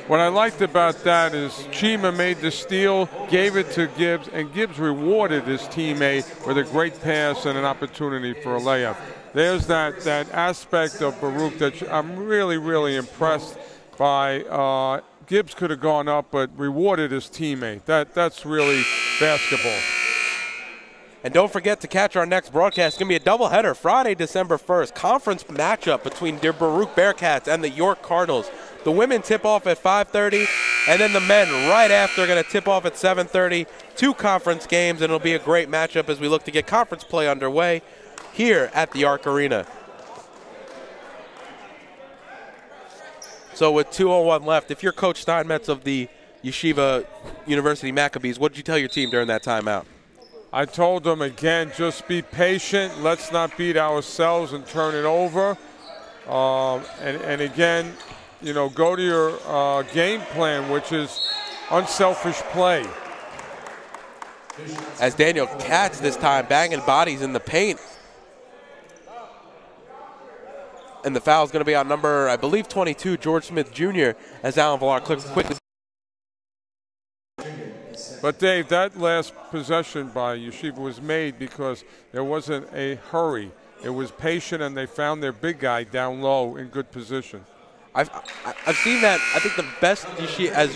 What I liked about that is Chima made the steal, gave it to Gibbs, and Gibbs rewarded his teammate with a great pass and an opportunity for a layup. There's that aspect of Baruch that I'm really, really impressed by. Gibbs could have gone up, but rewarded his teammate. That's really basketball. And don't forget to catch our next broadcast. It's going to be a doubleheader Friday, December 1st. Conference matchup between the Baruch Bearcats and the York Cardinals. The women tip off at 5:30, and then the men right after are going to tip off at 7:30. 2 conference games, and it'll be a great matchup as we look to get conference play underway here at the Arc Arena. So with 2:01 left, if you're Coach Steinmetz of the Yeshiva University Maccabees, what did you tell your team during that timeout? I told them, again, just be patient. Let's not beat ourselves and turn it over. And again, go to your game plan, which is unselfish play. as Daniel Katz this time banging bodies in the paint. And the foul is going to be on number, I believe, 22, George Smith Jr., as Alan Villar quickly. But Dave, that last possession by Yeshiva was made because there wasn't a hurry. It was patient, and they found their big guy down low in good position. I've seen that. I think the best Yeshiva, as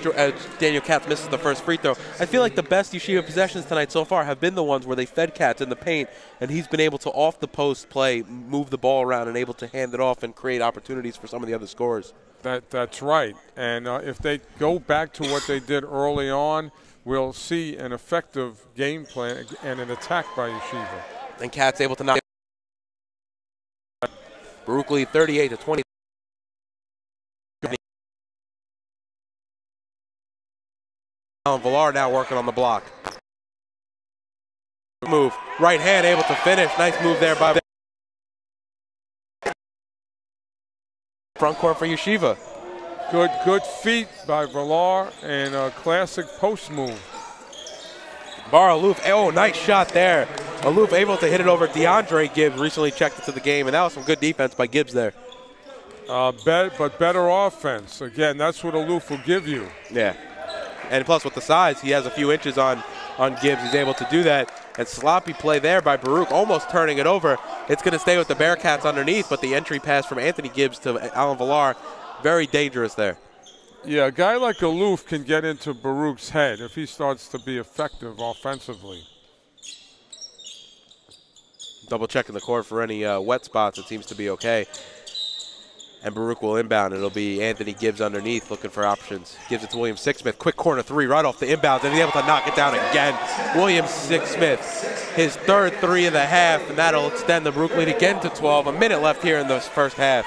Daniel Katz misses the first free throw, I feel like the best Yeshiva possessions tonight so far have been the ones where they fed Katz in the paint, and he's been able to, off the post play, move the ball around and able to hand it off and create opportunities for some of the other scorers. That's right. And if they go back to what they did early on, we'll see an effective game plan and an attack by Yeshiva. And Katz able to knock it. Baruch lead 38-20. Alan Villar now working on the block. Move. Right hand able to finish. Nice move there by front court for Yeshiva. Good feet by Villar and a classic post move. Bar Aloof, oh, nice shot there. Aloof able to hit it over DeAndre Gibbs, recently checked into the game, and that was some good defense by Gibbs there. But better offense. Again, that's what Aloof will give you. Yeah. And plus with the size, he has a few inches on Gibbs. He's able to do that. And sloppy play there by Baruch, almost turning it over. It's going to stay with the Bearcats underneath, but the entry pass from Anthony Gibbs to Alan Villar, very dangerous there. Yeah, a guy like Aloof can get into Baruch's head if he starts to be effective offensively. Double checking the court for any wet spots. It seems to be okay. And Baruch will inbound. It'll be Anthony Gibbs underneath looking for options. Gives it to William Sixsmith. Quick corner three right off the inbounds, and he's able to knock it down again. William Sixsmith, his third three of the half, and that'll extend the Baruch lead again to 12. A minute left here in the first half.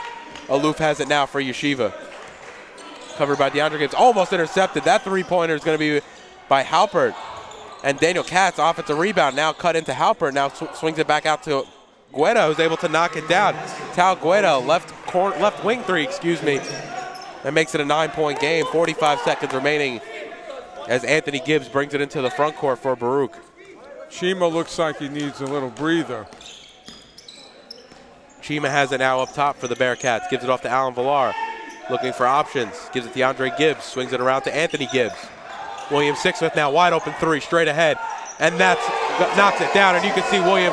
Aloof has it now for Yeshiva. Covered by DeAndre Gibbs. Almost intercepted. That three-pointer is going to be by Halpert. And Daniel Katz, offensive rebound, now cut into Halpert. Now swings it back out to Guetta, who's able to knock it down. Tal Guetta, left wing three, excuse me. That makes it a 9-point game. 45 seconds remaining as Anthony Gibbs brings it into the front court for Baruch. Chima looks like he needs a little breather. Chima has it now up top for the Bearcats. Gives it off to Alan Villar. Looking for options. Gives it to DeAndre Gibbs. Swings it around to Anthony Gibbs. William Sixsmith now wide open three straight ahead. And that knocks it down. And you can see William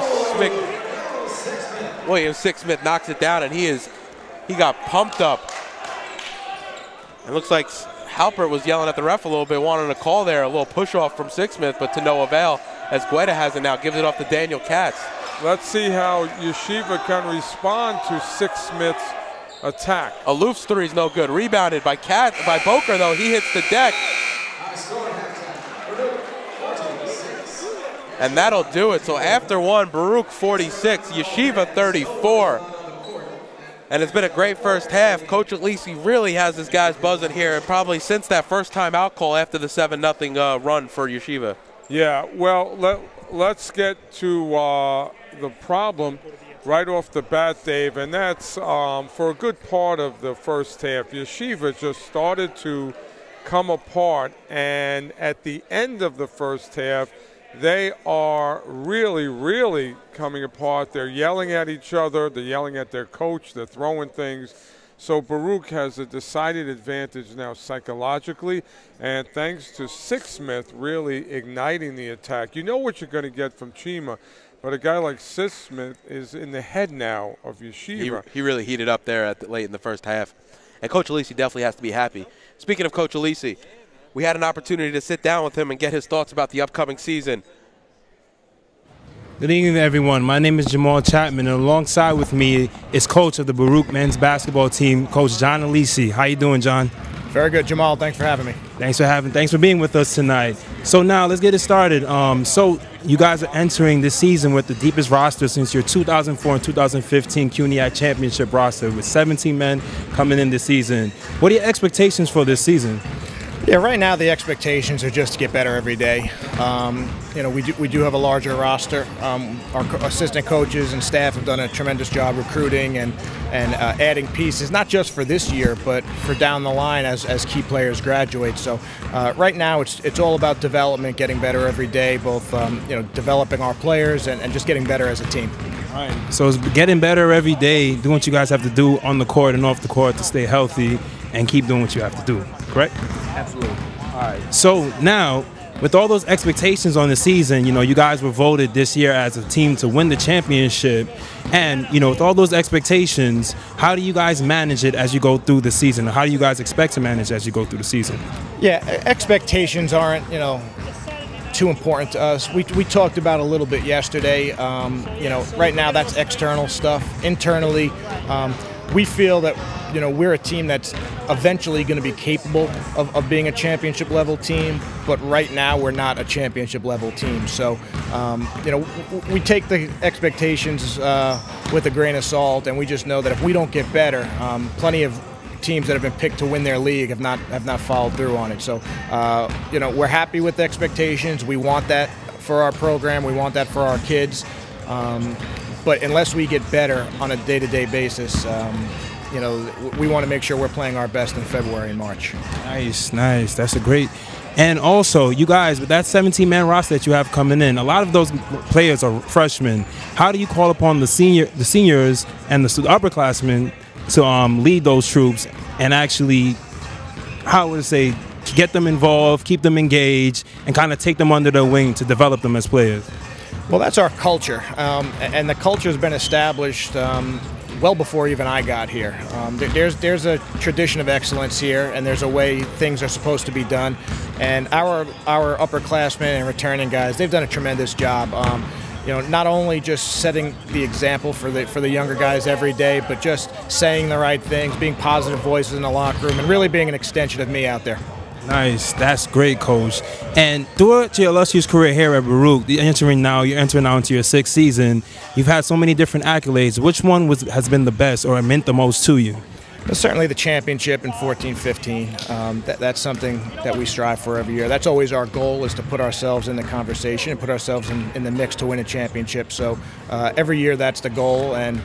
Sixsmith knocks it down, and he got pumped up. It looks like Halpert was yelling at the ref a little bit, wanting to call there, a little push off from Sixsmith, but to no avail as Guetta has it now, gives it off to Daniel Katz. Let's see how Yeshiva can respond to Sixsmith's attack. Aloof's three is no good. Rebounded by Boker, though. He hits the deck. And that'll do it. So after one, Baruch 46, Yeshiva 34. And it's been a great first half. Coach Alisi really has his guys buzzing here, and probably since that first time out call after the 7-0 run for Yeshiva. Yeah, well, let's get to the problem right off the bat, Dave, and that's for a good part of the first half. Yeshiva just started to come apart, and at the end of the first half, they are really, really coming apart. They're yelling at each other. They're yelling at their coach. They're throwing things. So Baruch has a decided advantage now psychologically, and thanks to Sixsmith really igniting the attack. You know what you're going to get from Chima, but a guy like Sixsmith is in the head now of Yeshiva. He really heated up there late in the first half. And Coach Alisi definitely has to be happy. Speaking of Coach Alisi, we had an opportunity to sit down with him and get his thoughts about the upcoming season. Good evening, everyone. My name is Jamal Chapman, and alongside with me is coach of the Baruch men's basketball team, Coach John Alisi. How you doing, John? Very good, Jamal. Thanks for having me. Thanks for being with us tonight. So now let's get it started. So you guys are entering this season with the deepest roster since your 2004 and 2015 CUNY championship roster, with 17 men coming in this season. What are your expectations for this season? Yeah, right now the expectations are just to get better every day. You know, we do have a larger roster. Our assistant coaches and staff have done a tremendous job recruiting and adding pieces, not just for this year, but for down the line as key players graduate. So right now it's all about development, getting better every day, both you know, developing our players and just getting better as a team. All right. So it's getting better every day, doing what you guys have to do on the court and off the court to stay healthy and keep doing what you have to do, correct? Absolutely. All right. So now, with all those expectations on the season, you know, you guys were voted this year as a team to win the championship. And, you know, with all those expectations, how do you guys manage it as you go through the season? Or how do you guys expect to manage as you go through the season? Yeah, expectations aren't, you know, too important to us. We talked about a little bit yesterday. You know, right now that's external stuff. Internally, we feel that, you know, we're a team that's eventually going to be capable of being a championship level team, but right now we're not a championship level team. So, you know, we take the expectations with a grain of salt, and we just know that if we don't get better, plenty of teams that have been picked to win their league have not followed through on it. So, you know, we're happy with the expectations. We want that for our program. We want that for our kids. But unless we get better on a day-to-day basis, you know, we want to make sure we're playing our best in February and March. Nice, nice. That's a great. And also, you guys, with that 17-man roster that you have coming in, a lot of those players are freshmen. How do you call upon the seniors and the upperclassmen to lead those troops and actually, how would I say, get them involved, keep them engaged, and kind of take them under their wing to develop them as players? Well, that's our culture, and the culture has been established well before even I got here. There's a tradition of excellence here, and there's a way things are supposed to be done. And our upperclassmen and returning guys, they've done a tremendous job. You know, not only just setting the example for the younger guys every day, but just saying the right things, being positive voices in the locker room, and really being an extension of me out there. Nice, that's great, Coach. And throughout your illustrious career here at Baruch, you're entering now into your 6th season. You've had so many different accolades. Which one has been the best or meant the most to you? Well, certainly the championship in 14-15. That's something that we strive for every year. That's always our goal, is to put ourselves in the conversation and put ourselves in the mix to win a championship. So every year that's the goal, and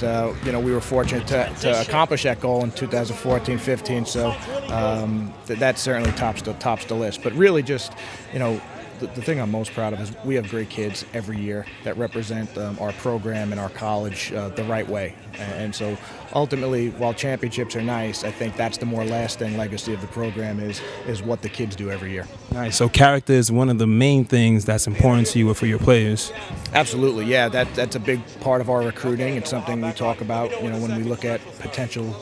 you know, we were fortunate to accomplish that goal in 2014-15. So that certainly tops the list. But really, just, you know, the thing I'm most proud of is we have great kids every year that represent our program and our college the right way. And so ultimately, while championships are nice, I think that's the more lasting legacy of the program is what the kids do every year. Nice. So character is one of the main things that's important to you or for your players. Absolutely, yeah. That's a big part of our recruiting. It's something we talk about, you know, when we look at potential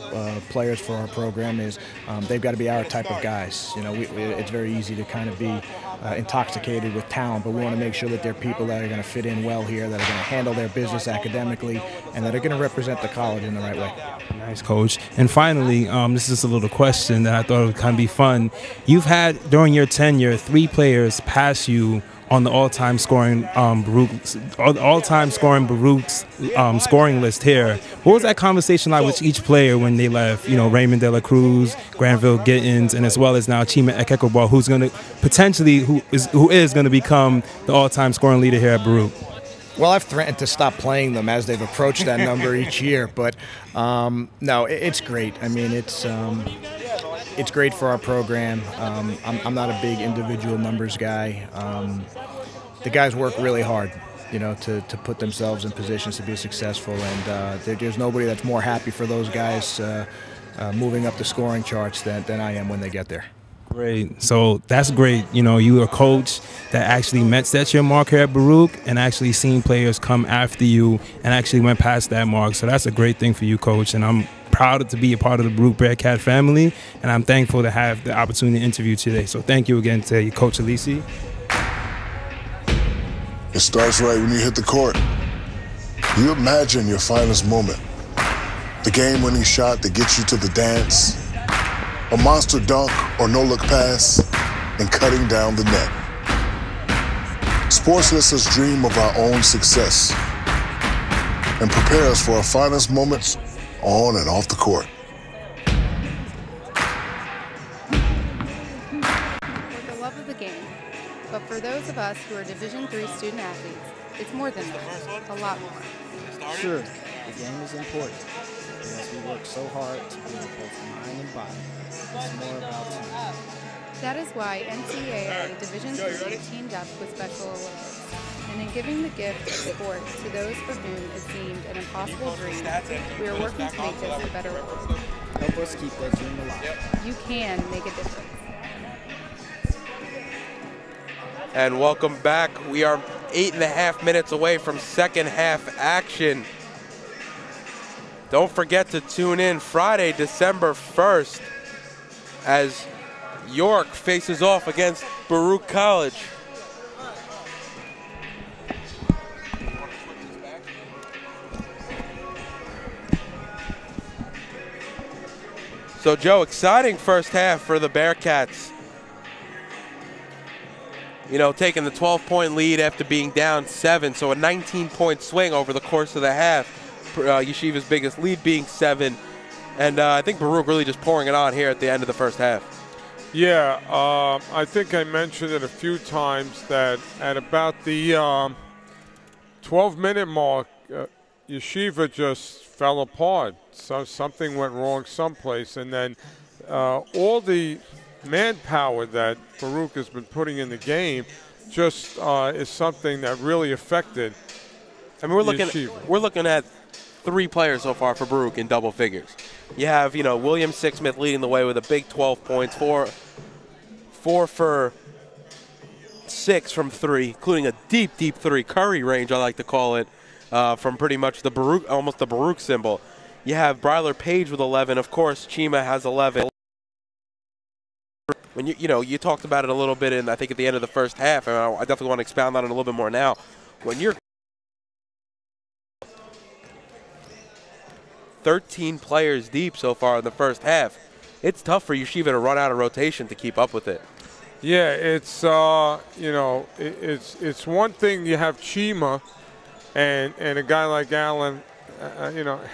players for our program, is they've got to be our type of guys. You know, it's very easy to kind of be intoxicated with talent, but we want to make sure that they're people that are going to fit in well here, that are going to handle their business academically, and that are going to represent the college in the right way. Nice, Coach. And finally, this is just a little question that I thought would kind of be fun. You've had, during your tenure, 3 players pass you on the all-time scoring Baruch's scoring list here. What was that conversation like with each player when they left? You know, Raymond De La Cruz, Granville Gittins, and as well as now Chima Ekekobal, who's going to potentially who is going to become the all-time scoring leader here at Baruch. Well, I've threatened to stop playing them as they've approached that number each year, but no, it's great. I mean, it's great for our program. I'm not a big individual numbers guy. The guys work really hard, you know, to put themselves in positions to be successful, and there's nobody that's more happy for those guys moving up the scoring charts than I am when they get there. Great. So that's great. You know, you were a coach that actually set your mark here at Baruch and actually seen players come after you and actually went past that mark. So that's a great thing for you, Coach. And I'm proud to be a part of the Baruch Bearcat family, and I'm thankful to have the opportunity to interview today. So thank you again to Coach Alisi. It starts right when you hit the court. You imagine your finest moment. The game-winning shot that gets you to the dance, a monster dunk or no-look pass, and cutting down the net. Sports lets us dream of our own success and prepare us for our finest moments on and off the court. for those of us who are Division III student athletes, it's more than that, a lot more. Sure, the game is important because we work so hard to build both mind and body. It's more about team. That is why NCAA Division III teamed up with Special Olympics. And in giving the gift of sport to those for whom it seemed an impossible dream, we are working to make this a better world. Help us keep that dream alive. You can make a difference. And welcome back. We are 8.5 minutes away from second half action. Don't forget to tune in Friday, December 1st, as York faces off against Baruch College. So, Joe, exciting first half for the Bearcats. You know, taking the 12-point lead after being down 7, so a 19-point swing over the course of the half. Yeshiva's biggest lead being 7. And I think Baruch really just pouring it on here at the end of the first half. Yeah, I think I mentioned it a few times that at about the 12-minute mark, Yeshiva just fell apart. So something went wrong someplace, and then all the manpower that Baruch has been putting in the game just is something that really affected. I mean, we're looking at 3 players so far for Baruch in double figures. You have, you know, William Sixsmith leading the way with a big 12 points, 4 for 6 from 3, including a deep, deep 3 Curry range, I like to call it, from pretty much the Baruch, almost the Baruch symbol. You have Bryler Page with 11. Of course, Chima has 11. When you talked about it a little bit, I think at the end of the first half, and I definitely want to expound on it a little bit more now. When you're 13 players deep so far in the first half, it's tough for Yeshiva to run out of rotation to keep up with it. Yeah, it's it's one thing you have Chima and a guy like Allen,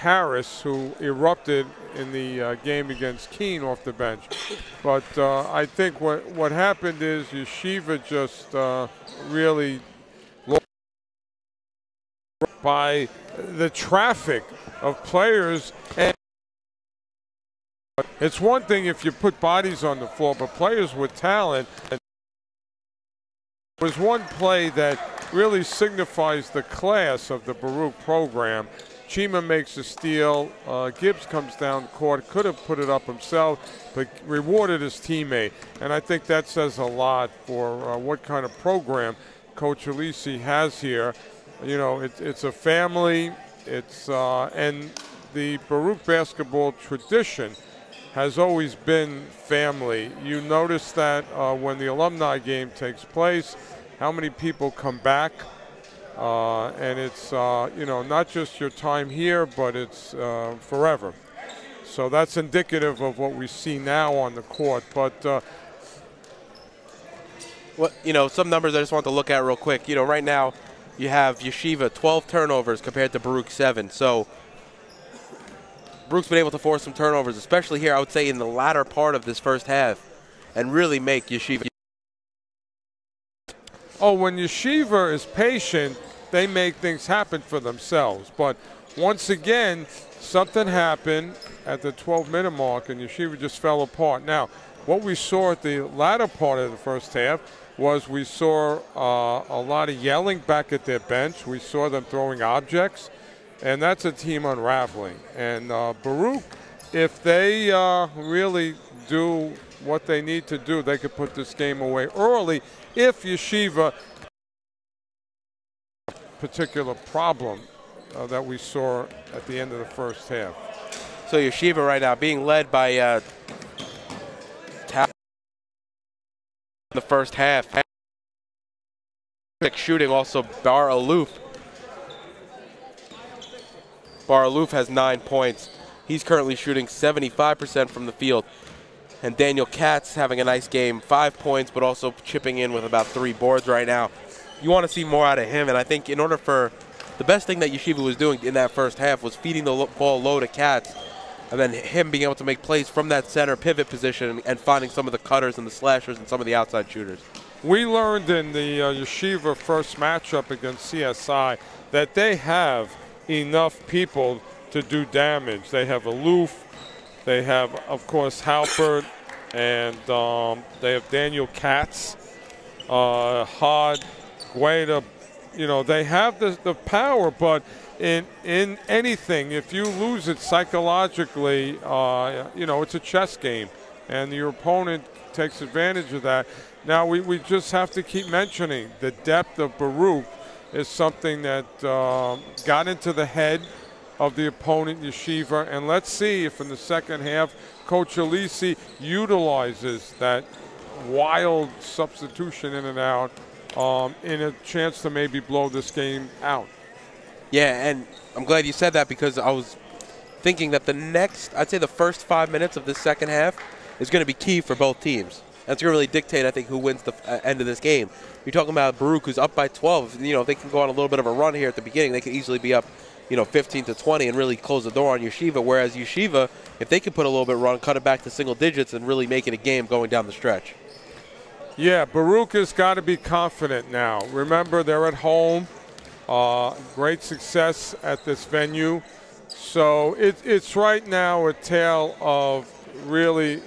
Harris, who erupted in the game against Keene off the bench. But I think what happened is Yeshiva just really lost by the traffic of players. And it's one thing if you put bodies on the floor, but players with talent. There was one play that really signifies the class of the Baruch program. Chima makes a steal. Gibbs comes down the court, could have put it up himself, but rewarded his teammate. And I think that says a lot for what kind of program Coach Alisi has here. You know, it's a family. And the Baruch basketball tradition has always been family. You notice that when the alumni game takes place, how many people come back. And it's, not just your time here, but it's forever. So that's indicative of what we see now on the court. But, some numbers I just want to look at real quick. You know, right now you have Yeshiva 12 turnovers compared to Baruch 7. So Baruch's been able to force some turnovers, especially here, I would say, in the latter part of this first half, and really make Yeshiva. Oh, when Yeshiva is patient, they make things happen for themselves. But once again, something happened at the 12-minute mark, and Yeshiva just fell apart. Now, what we saw at the latter part of the first half was we saw a lot of yelling back at their bench. We saw them throwing objects, and that's a team unraveling. And Baruch, if they really do what they need to do, they could put this game away early if Yeshiva particular problem that we saw at the end of the first half. So Yeshiva right now being led by the first half. Shooting also Bar Aloof. Bar Aloof has 9 points. He's currently shooting 75% from the field. And Daniel Katz having a nice game, 5 points, but also chipping in with about 3 boards right now. You want to see more out of him, and I think in order for the best thing that Yeshiva was doing in that first half was feeding the ball low to Katz, and then him being able to make plays from that center pivot position and finding some of the cutters and the slashers and some of the outside shooters. We learned in the Yeshiva first matchup against CSI that they have enough people to do damage. They have Aloof, they have, of course, Halpert, and they have Daniel Katz, Hod, Gueda. You know, they have the power, but in anything, if you lose it psychologically, you know, it's a chess game, and your opponent takes advantage of that. Now, we just have to keep mentioning the depth of Baruch is something that got into the head of the opponent, Yeshiva, and let's see if in the second half, Coach Alisi utilizes that wild substitution in and out in a chance to maybe blow this game out. Yeah, and I'm glad you said that because I was thinking that I'd say the first 5 minutes of this second half is going to be key for both teams. That's going to really dictate, I think, who wins the end of this game. You're talking about Baruch, who's up by 12. You know, if they can go on a little bit of a run here at the beginning, they could easily be up, 15 to 20 and really close the door on Yeshiva. Whereas Yeshiva, if they could put a little bit of run, cut it back to single digits and really make it a game going down the stretch. Yeah, Baruch has got to be confident now. Remember, they're at home. Great success at this venue. So it's right now a tale of really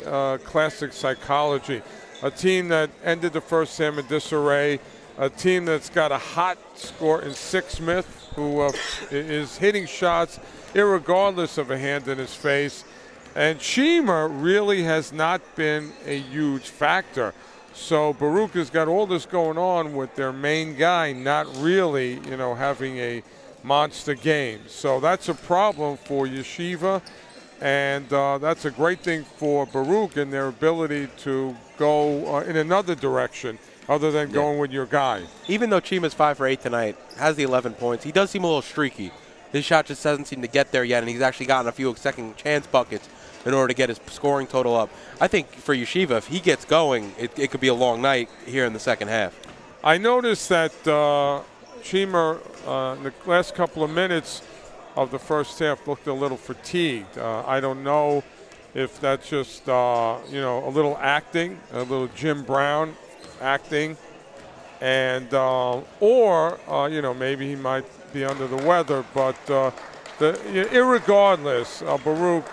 classic psychology. A team that ended the first half in disarray. A team that's got a hot score in Sixsmith, who is hitting shots irregardless of a hand in his face. And Chima really has not been a huge factor. So Baruch has got all this going on with their main guy not really, having a monster game. So that's a problem for Yeshiva, and that's a great thing for Baruch and their ability to go in another direction other than going with your guy. Even though Chima's 5 for 8 tonight, has the 11 points, he does seem a little streaky. His shot just doesn't seem to get there yet, and he's actually gotten a few second chance buckets in order to get his scoring total up. I think for Yeshiva, if he gets going, it could be a long night here in the second half. I noticed that Chima, in the last couple of minutes of the first half, looked a little fatigued. I don't know if that's just, a little acting, a little Jim Brown acting, and maybe he might be under the weather, but irregardless, Baruch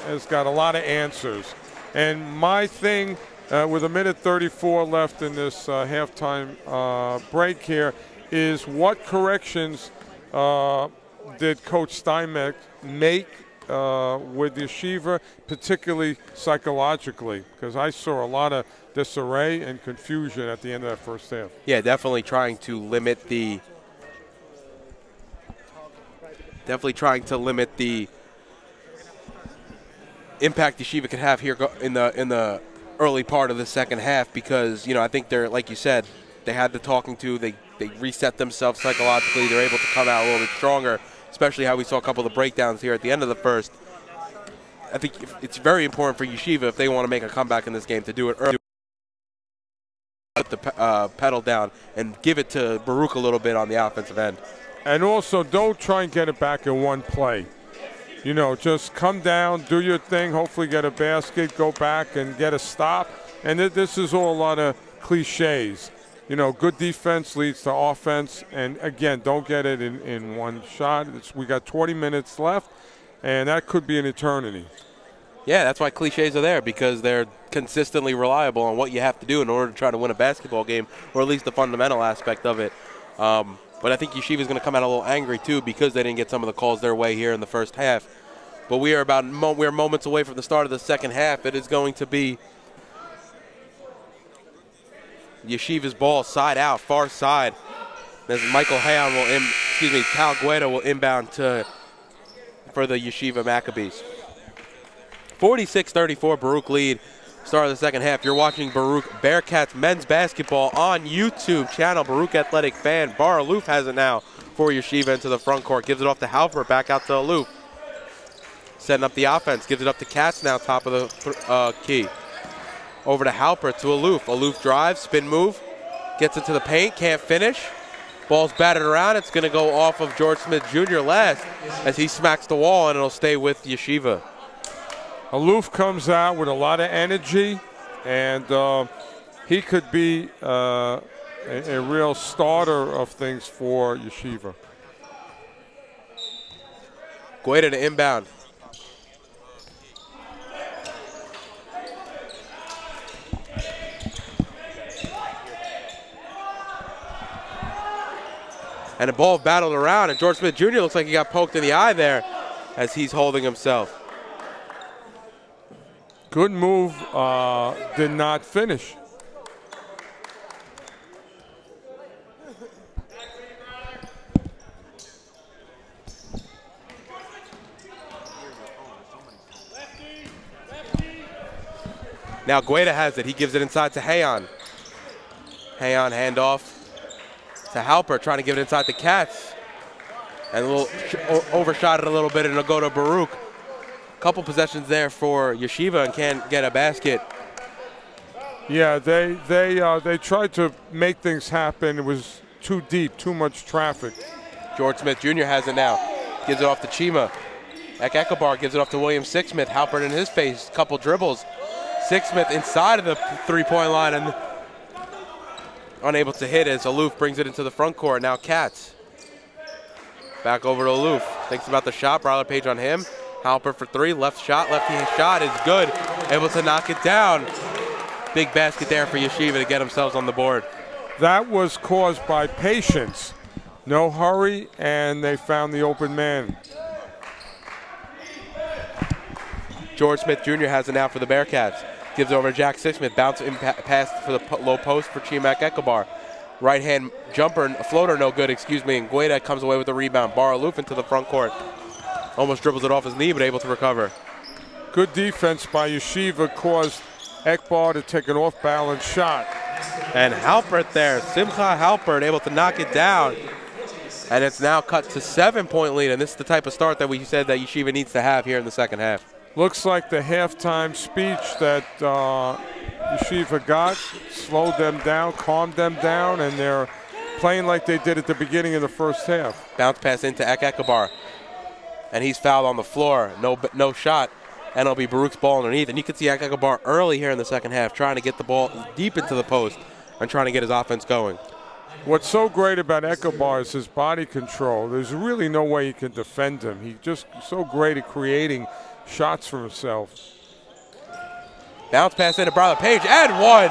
has got a lot of answers. And my thing, with 1:34 left in this halftime break here, is what corrections did Coach Steinmetz make with Yeshiva, particularly psychologically? Because I saw a lot of disarray and confusion at the end of that first half. Yeah, definitely trying to limit the impact Yeshiva could have here in the early part of the second half, because I think they're, like you said, they had the talking to, they reset themselves psychologically, they're able to come out a little bit stronger, especially how we saw a couple of the breakdowns here at the end of the first. I think it's very important for Yeshiva, if they want to make a comeback in this game, to do it early, put the pedal down and give it to Baruch a little bit on the offensive end. And also, don't try and get it back in one play. Just come down, do your thing, hopefully get a basket, go back and get a stop. And this is all a lot of cliches. Good defense leads to offense. And, again, don't get it in one shot. We got 20 minutes left, and that could be an eternity. Yeah, that's why cliches are there, because they're consistently reliable on what you have to do in order to try to win a basketball game, or at least the fundamental aspect of it. But I think Yeshiva is going to come out a little angry, too, because they didn't get some of the calls their way here in the first half. But we're moments away from the start of the second half. It is going to be Yeshiva's ball side out, far side. As Michael Hayon Cal Gueda will inbound for the Yeshiva Maccabees. 46-34, Baruch lead. Start of the second half. You're watching Baruch Bearcats men's basketball on YouTube channel. Baruch Athletic fan. Bar Aloof has it now for Yeshiva into the front court. Gives it off to Halpert, back out to Aloof. Setting up the offense. Gives it up to Katz now, top of the key. Over to Halpert to Aloof. Aloof drives, spin move. Gets into the paint, can't finish. Ball's batted around. It's going to go off of George Smith Jr. last as he smacks the wall, and it'll stay with Yeshiva. Aloof comes out with a lot of energy, and he could be a real starter of things for Yeshiva. Gueda to inbound. And the ball battled around, and George Smith Jr. looks like he got poked in the eye there as he's holding himself. Good move, did not finish. Now Gueda has it. He gives it inside to Hayon. Hayon handoff to Halper, trying to give it inside the Cats. And a little overshot it a little bit, and it'll go to Baruch. Couple possessions there for Yeshiva and can't get a basket. Yeah, they tried to make things happen. It was too deep, too much traffic. George Smith Jr. has it now. Gives it off to Chima. Ekabar gives it off to William Sixsmith. Halpert in his face, couple dribbles. Sixsmith inside of the three-point line and unable to hit as Aloof brings it into the front court. Now Katz. Back over to Aloof. Thinks about the shot. Bryler Page on him. Halpert for three. Lefty shot is good. Able to knock it down. Big basket there for Yeshiva to get themselves on the board. That was caused by patience. No hurry, and they found the open man. George Smith Jr. has it now for the Bearcats. Gives over to Jack Sixsmith. Bounce pass for the low post for Chimak Ekabar. Right-hand jumper, floater, no good, excuse me. And Gueda comes away with the rebound. Bar Aloof into the front court. Almost dribbles it off his knee, but able to recover. Good defense by Yeshiva caused Ekbar to take an off-balance shot. And Halpert there, Simcha Halpert, able to knock it down. And it's now cut to 7-point lead, and this is the type of start that we said that Yeshiva needs to have here in the second half. Looks like the halftime speech that Yeshiva got slowed them down, calmed them down, and they're playing like they did at the beginning of the first half. Bounce pass into Ekabar, and he's fouled on the floor. No shot, and it'll be Baruch's ball underneath. And you can see Ekabar early here in the second half trying to get the ball deep into the post and trying to get his offense going. What's so great about Ekabar is his body control. There's really no way you can defend him. He's just so great at creating shots for himself. Bounce pass into Bryler Page, and one.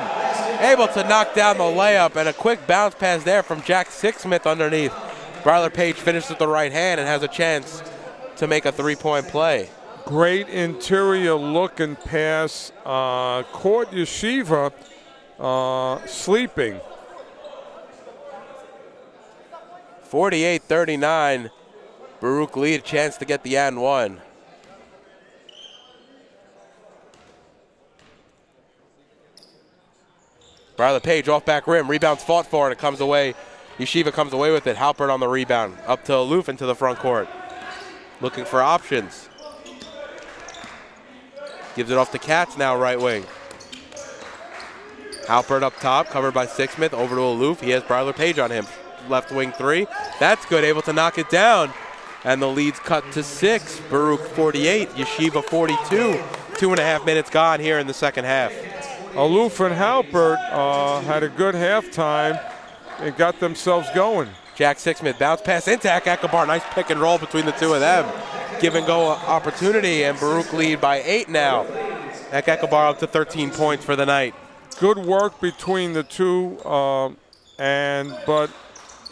Able to knock down the layup, and a quick bounce pass there from Jack Sixsmith underneath. Bryler Page finishes with the right hand and has a chance to make a three-point play. Great interior look and pass. Caught Yeshiva sleeping. 48-39. Baruch lead, chance to get the and one. Bryler Page off back rim, rebounds fought for, and it comes away. Yeshiva comes away with it. Halpert on the rebound, up to Aloof into the front court. Looking for options. Gives it off to Katz now, right wing. Halpert up top, covered by Sixsmith, over to Aloof. He has Bryler Page on him. Left wing three. That's good, able to knock it down. And the lead's cut to 6. Baruch 48, Yeshiva 42. 2.5 minutes gone here in the second half. Aloof and Halpert had a good halftime and got themselves going. Jack Sixsmith bounce pass into Ekabar. Nice pick and roll between the two of them. Give and go opportunity, and Baruch lead by 8 now. Ekabar up to 13 points for the night. Good work between the two, but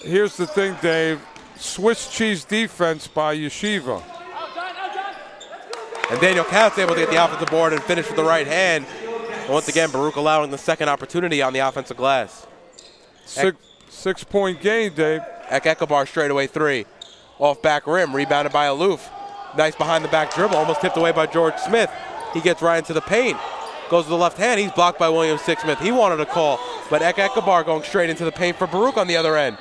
here's the thing, Dave. Swiss cheese defense by Yeshiva. And Daniel Katz able to get the offensive board and finish with the right hand. And once again, Baruch allowing the second opportunity on the offensive glass. 6-point game, Dave. Ekabar straightaway three. Off back rim, rebounded by Aloof. Nice behind the back dribble, almost tipped away by George Smith. He gets right into the paint. Goes to the left hand, he's blocked by William Sixsmith. He wanted a call, but Ekabar going straight into the paint for Baruch on the other end.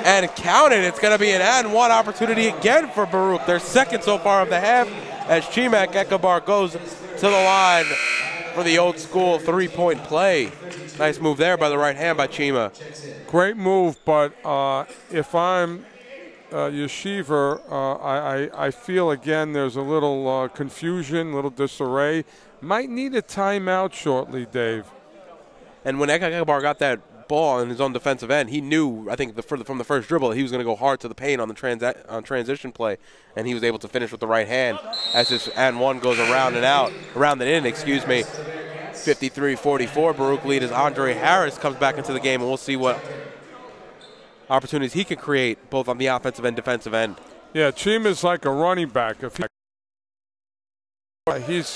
And counted, it's going to be an and one opportunity again for Baruch. Their second so far of the half as Chimak Ekabar goes to the line for the old school three-point play. Nice move there by the right hand by Chima. Great move, but if I'm Yeshiva, I feel again there's a little confusion, a little disarray. Might need a timeout shortly, Dave. And when Ekabar got that ball in his own defensive end, he knew, I think, from the first dribble, he was going to go hard to the paint on the transition play, and he was able to finish with the right hand as his and one goes around and in, excuse me. 53-44, Baruch lead as Andre Harris comes back into the game, and we'll see what opportunities he can create both on the offensive and defensive end. Yeah, Chima's like a running back. If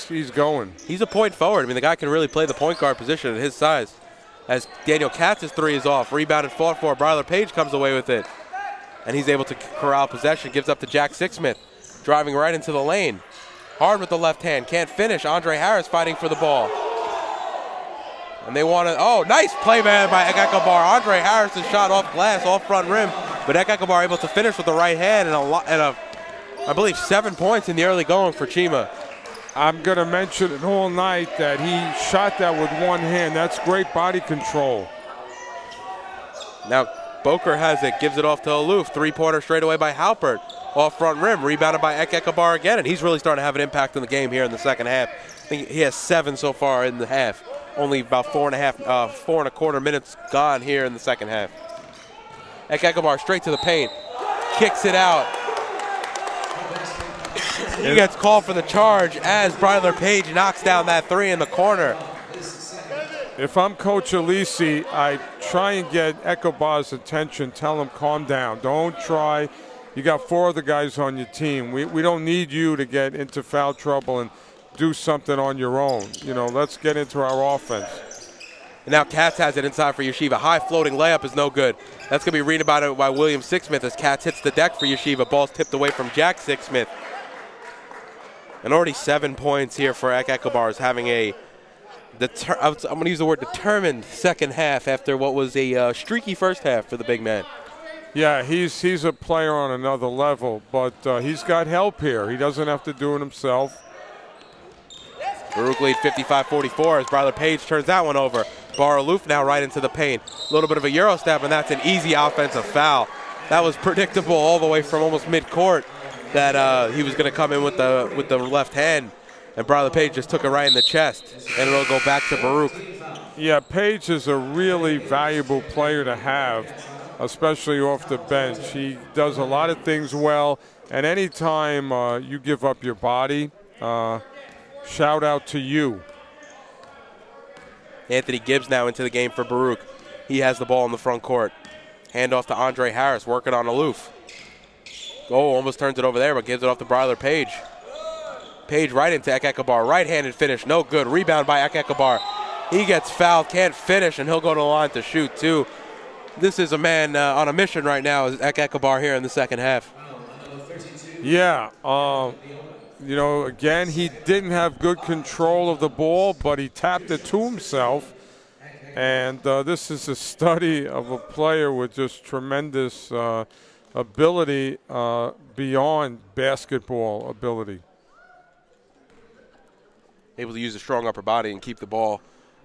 he's going. He's a point forward. I mean, the guy can really play the point guard position at his size. As Daniel Katz's three is off, rebounded, fought for. Bryler Page comes away with it, and he's able to corral possession. Gives up to Jack Sixsmith, driving right into the lane. Hard with the left hand, can't finish. Andre Harris fighting for the ball. And they want to, oh, nice play man by Ekabar. Andre Harris's shot off glass, off front rim, but Ekabar able to finish with the right hand and I believe 7 points in the early going for Chima. I'm going to mention it all night that he shot that with one hand. That's great body control. Now Boker has it, gives it off to Aloof. Three-pointer straight away by Halpert. Off front rim, rebounded by Ekabar again, and he's really starting to have an impact in the game here in the second half. I think he has 7 so far in the half. Only about 4.25 minutes gone here in the second half. Ekabar straight to the paint, kicks it out. He gets called for the charge as Bryler Page knocks down that three in the corner. If I'm Coach Alisi, I try and get Ekabar's attention, tell him calm down. Don't try. You got 4 other guys on your team. We don't need you to get into foul trouble and do something on your own. You know, let's get into our offense. And now Katz has it inside for Yeshiva. High floating layup is no good. That's going to be rebounded by William Sixsmith as Katz hits the deck for Yeshiva. Ball's tipped away from Jack Sixsmith. And already 7 points here for Ekabar, is having a, I'm going to use the word determined second half after what was a streaky first half for the big man. Yeah, he's a player on another level, but he's got help here. He doesn't have to do it himself. Baruch lead 55-44 as Bryler Page turns that one over. Bar Aloof now right into the paint. A little bit of a Euro step, and that's an easy offensive foul. That was predictable all the way from almost mid-court that he was going to come in with the left hand, and Bryler Page just took it right in the chest, and it'll go back to Baruch. Yeah, Page is a really valuable player to have, especially off the bench. He does a lot of things well, and anytime you give up your body, shout out to you. Anthony Gibbs now into the game for Baruch. He has the ball in the front court. Hand off to Andre Harris, working on Aloof. Oh, almost turns it over there, but gives it off to Bryler Page. Page right into Ekabar. Right-handed finish, no good. Rebound by Ekabar. He gets fouled, can't finish, and he'll go to the line to shoot, too. This is a man on a mission right now, is Ekabar here in the second half. Yeah, you know, again, he didn't have good control of the ball, but he tapped it to himself. And this is a study of a player with just tremendous ability beyond basketball ability. Able to use a strong upper body and keep the ball.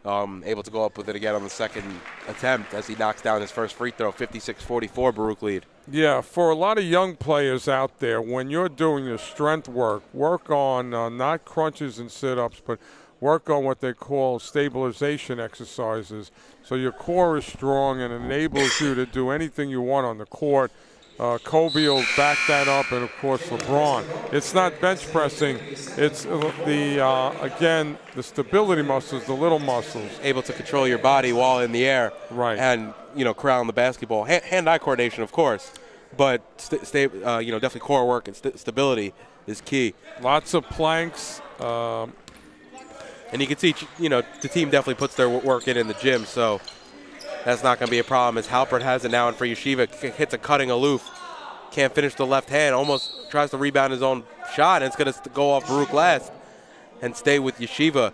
Able to go up with it again on the second attempt as he knocks down his first free throw. 56-44, Baruch lead. Yeah, for a lot of young players out there, when you're doing your strength work on not crunches and sit-ups, but work on what they call stabilization exercises. So your core is strong and enables you to do anything you want on the court. Kobe will back that up, and of course LeBron. It's not bench pressing. It's again, the stability muscles, the little muscles. Able to control your body while in the air. Right. And, you know, corralling the basketball. Hand-eye coordination, of course. But, you know, definitely core work and stability is key. Lots of planks. And you can see, you know, the team definitely puts their work in the gym, so that's not going to be a problem as Halpert has it now, and for Yeshiva, hits a cutting Aloof. Can't finish the left hand, almost tries to rebound his own shot, and it's going to go off Baruch last and stay with Yeshiva.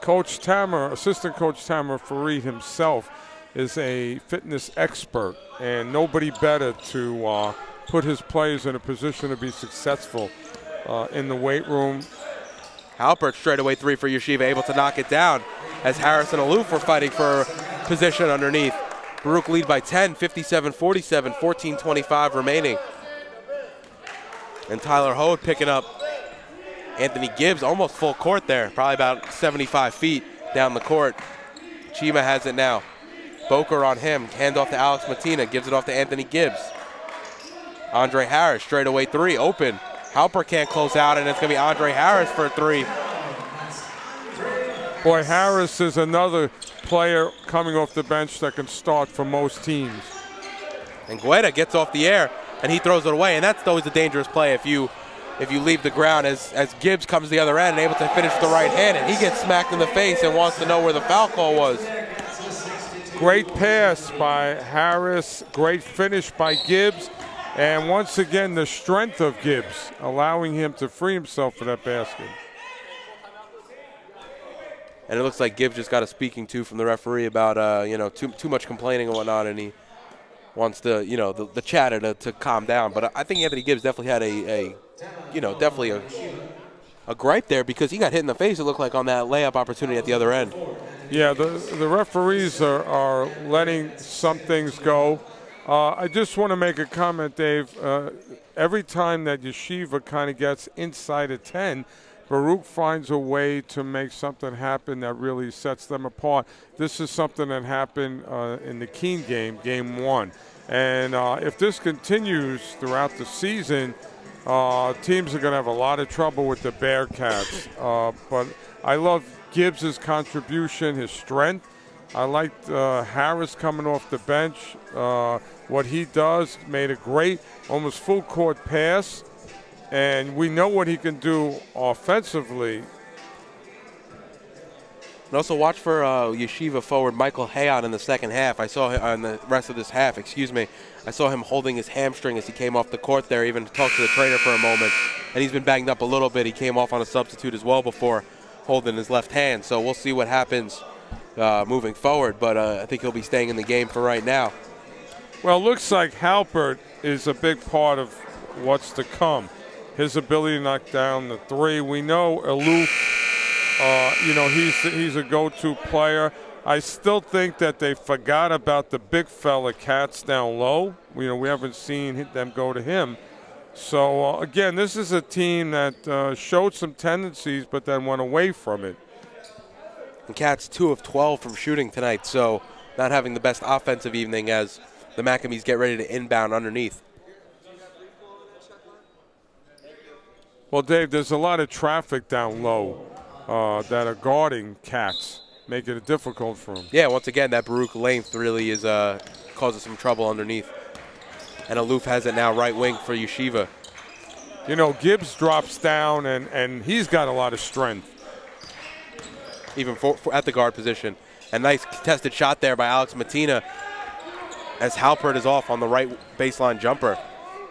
Coach Tamer, assistant coach Tamer Fareed himself is a fitness expert, and nobody better to put his players in a position to be successful in the weight room. Halpert straightaway three for Yeshiva, able to knock it down as Harris and Aloof were fighting for position underneath. Baruch lead by 10, 57-47, 14:25 remaining. And Tyler Hode picking up Anthony Gibbs, almost full court there, probably about 75 feet down the court. Chima has it now. Boker on him, hand off to Alex Matina, gives it off to Anthony Gibbs. Andre Harris, straightaway three, open. Halper can't close out, and it's going to be Andre Harris for a three. Boy, Harris is another player coming off the bench that can start for most teams. And Guetta gets off the air, and he throws it away, and that's always a dangerous play if you leave the ground as Gibbs comes the other end and able to finish with the right hand, and he gets smacked in the face and wants to know where the foul call was. Great pass by Harris, great finish by Gibbs, and once again the strength of Gibbs, allowing him to free himself for that basket. And it looks like Gibbs just got a speaking to from the referee about too much complaining and whatnot, and he wants to the chatter to calm down. But I think Anthony Gibbs definitely had a gripe there because he got hit in the face, it looked like, on that layup opportunity at the other end. Yeah, the referees are letting some things go. I just want to make a comment, Dave. Every time that Yeshiva kind of gets inside of 10, Baruch finds a way to make something happen that really sets them apart. This is something that happened in the Keene game, game 1. And if this continues throughout the season, teams are going to have a lot of trouble with the Bearcats. But I love Gibbs' contribution, his strength. I liked Harris coming off the bench. What he does, made a great, almost full court pass. And we know what he can do offensively. And also watch for Yeshiva forward Michael Hayon in the second half. I saw him on the rest of this half, I saw him holding his hamstring as he came off the court there, even talked to the trainer for a moment. And he's been banged up a little bit. He came off on a substitute as well before, holding his left hand. So we'll see what happens moving forward. But I think he'll be staying in the game for right now. Well, it looks like Halpert is a big part of what's to come. His ability to knock down the three. We know Aloof, he's a go-to player. I still think that they forgot about the big fella Cats down low. We haven't seen them go to him. So, again, this is a team that showed some tendencies but then went away from it. And Cats 2 of 12 from shooting tonight, so not having the best offensive evening as the Maccabees get ready to inbound underneath. Well, Dave, there's a lot of traffic down low that are guarding Cats, making it difficult for them. Yeah, once again, that Baruch length really is causes some trouble underneath. And Aloof has it now right wing for Yeshiva. Gibbs drops down, and he's got a lot of strength. Even for at the guard position. A nice contested shot there by Alex Matina as Halpert is off on the right baseline jumper.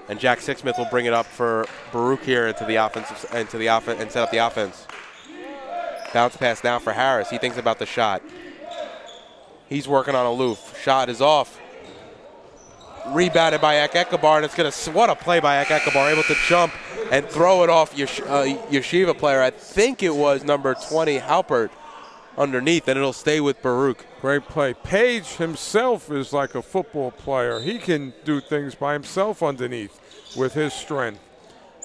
And Jack Sixsmith will bring it up for Baruch here and set up the offense. Bounce pass now for Harris. He thinks about the shot. He's working on Aloof. Shot is off. Rebounded by Ekabar, and it's going to, what a play by Ekabar, able to jump and throw it off Yeshiva player. I think it was number 20, Halpert, underneath, and it'll stay with Baruch. Great play. Page himself is like a football player. He can do things by himself underneath with his strength.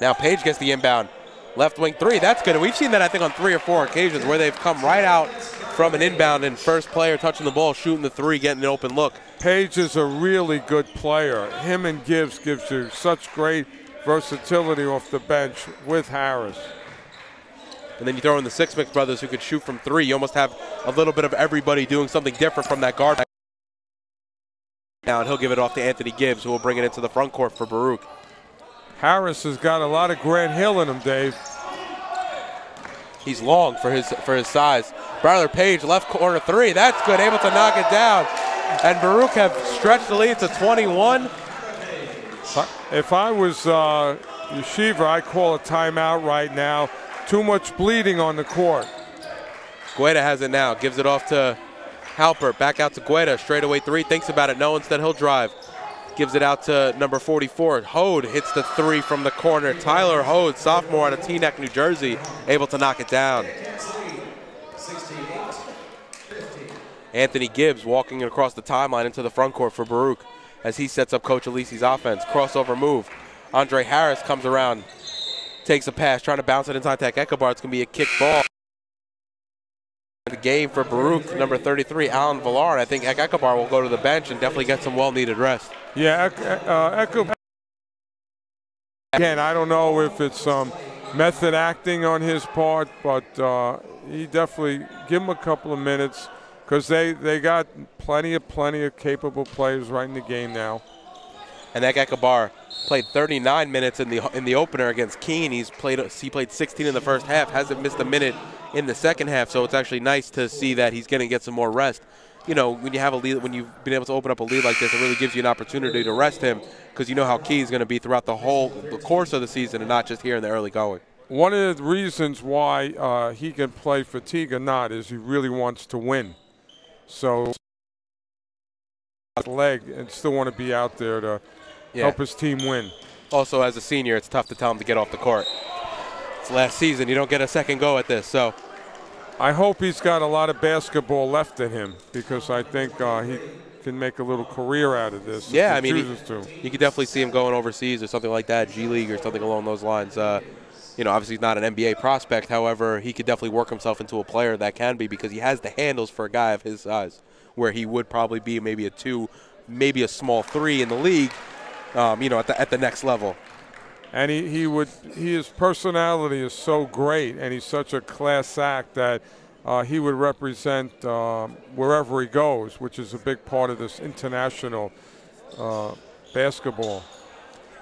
Now Page gets the inbound. Left wing three, that's good. We've seen that, I think, on 3 or 4 occasions where they've come right out from an inbound and first player touching the ball, shooting the three, getting an open look. Page is a really good player. Him and Gibbs gives you such great versatility off the bench with Harris. And then you throw in the Sixsmith brothers who could shoot from 3. You almost have a little bit of everybody doing something different from that guard. Now, and he'll give it off to Anthony Gibbs, who will bring it into the front court for Baruch. Harris has got a lot of Grant Hill in him, Dave. He's long for his size. Bradley Page, left corner 3. That's good, able to knock it down. And Baruch have stretched the lead to 21. If I was Yeshiva, I'd call a timeout right now. Too much bleeding on the court. Guetta has it now. Gives it off to Halpert. Back out to Guetta. Straightaway 3. Thinks about it. No, instead he'll drive. Gives it out to number 44. Hode hits the 3 from the corner. Tyler Hode, sophomore out of Teaneck, New Jersey, able to knock it down. Anthony Gibbs walking across the timeline into the front court for Baruch as he sets up Coach Alisi's offense. Crossover move. Andre Harris comes around, takes a pass, trying to bounce it inside Tech Ekabar. It's going to be a kick ball. The game for Baruch, number 33, Alan Villar. And I think Ekabar will go to the bench and definitely get some well-needed rest. Yeah, Ekabar. Again, I don't know if it's method acting on his part, but he definitely give him a couple of minutes because they got plenty of capable players right in the game now. And Ekabar played 39 minutes in the opener against Keene. He played 16 in the first half, hasn't missed a minute in the second half, so it's actually nice to see that he's going to get some more rest. You know, when you have a lead, when you've been able to open up a lead like this, it really gives you an opportunity to rest him because you know how key he's going to be throughout the course of the season and not just here in the early going. One of the reasons why he can play fatigue or not is he really wants to win. So leg and still want to be out there to help his team win. Also, as a senior, it's tough to tell him to get off the court. It's last season. You don't get a second go at this, so. I hope he's got a lot of basketball left in him because I think he can make a little career out of this. Yeah, I mean, you could definitely see him going overseas or something like that, G League or something along those lines. You know, obviously he's not an NBA prospect. However, he could definitely work himself into a player that can be because he has the handles for a guy of his size, where he would probably be maybe a 2, maybe a small 3 in the league. You know, at the next level. And his personality is so great, and he's such a class act that he would represent wherever he goes, which is a big part of this international basketball.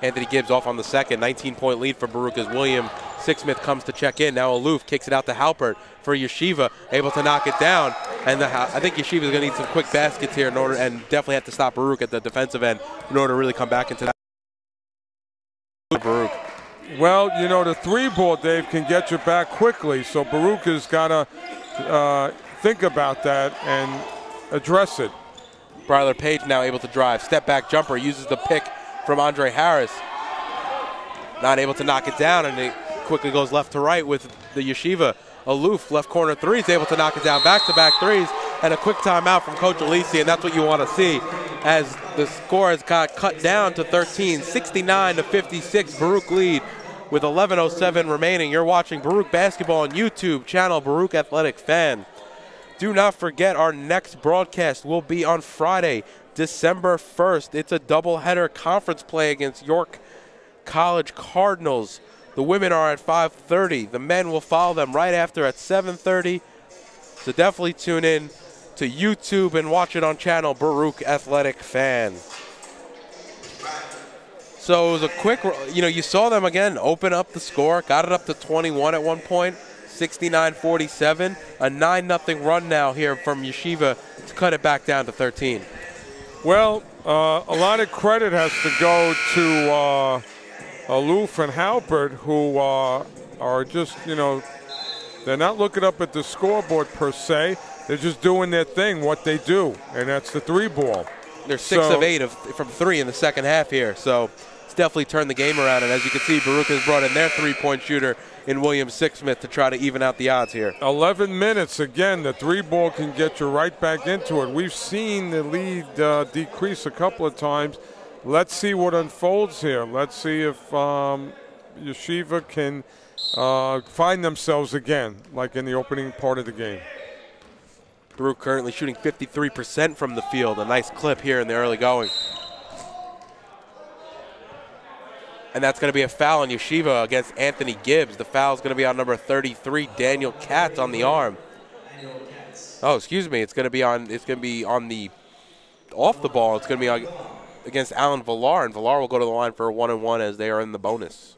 Anthony Gibbs off on the second, 19-point lead for Baruch as William Sixsmith comes to check in. Now Aloof kicks it out to Halpert for Yeshiva, able to knock it down. And I think Yeshiva is going to need some quick baskets here in order, and definitely have to stop Baruch at the defensive end in order to really come back into that. Baruch. Well, you know, the 3-ball, Dave, can get you back quickly, so Baruch has got to think about that and address it. Bryler Page now able to drive. Step back jumper, uses the pick from Andre Harris. Not able to knock it down, and it quickly goes left to right with the Yeshiva. Aloof, left corner 3, is able to knock it down. Back-to-back threes, and a quick timeout from Coach Alisi, and that's what you want to see as the score has got cut down to 13, 69-56. Baruch lead with 11:07 remaining. You're watching Baruch basketball on YouTube channel Baruch Athletic Fan. Do not forget our next broadcast will be on Friday, December 1st. It's a doubleheader conference play against York College Cardinals. The women are at 5:30. The men will follow them right after at 7:30. So definitely tune in to YouTube and watch it on channel Baruch Athletic Fan. So it was a quick, you know, you saw them again open up the score, got it up to 21 at one point, 69-47. A 9-0 run now here from Yeshiva to cut it back down to 13. Well, a lot of credit has to go to Aloof and Halpert, who are just, you know, they're not looking up at the scoreboard per se. They're just doing their thing, what they do, and that's the 3-ball. They're 6 of 8 from 3 in the second half here, so it's definitely turned the game around. And as you can see, Baruch has brought in their 3-point shooter in William Sixsmith to try to even out the odds here. 11 minutes, again, the 3-ball can get you right back into it. We've seen the lead decrease a couple of times. Let's see what unfolds here. Let's see if Yeshiva can find themselves again, like in the opening part of the game. Baruch currently shooting 53% from the field. A nice clip here in the early going. And that's going to be a foul on Yeshiva against Anthony Gibbs. The foul is going to be on number 33, Daniel Katz, on the arm. Oh, excuse me. It's going to be on the off the ball. It's going to be on against Alan Villar, and Villar will go to the line for a 1-and-1 as they are in the bonus.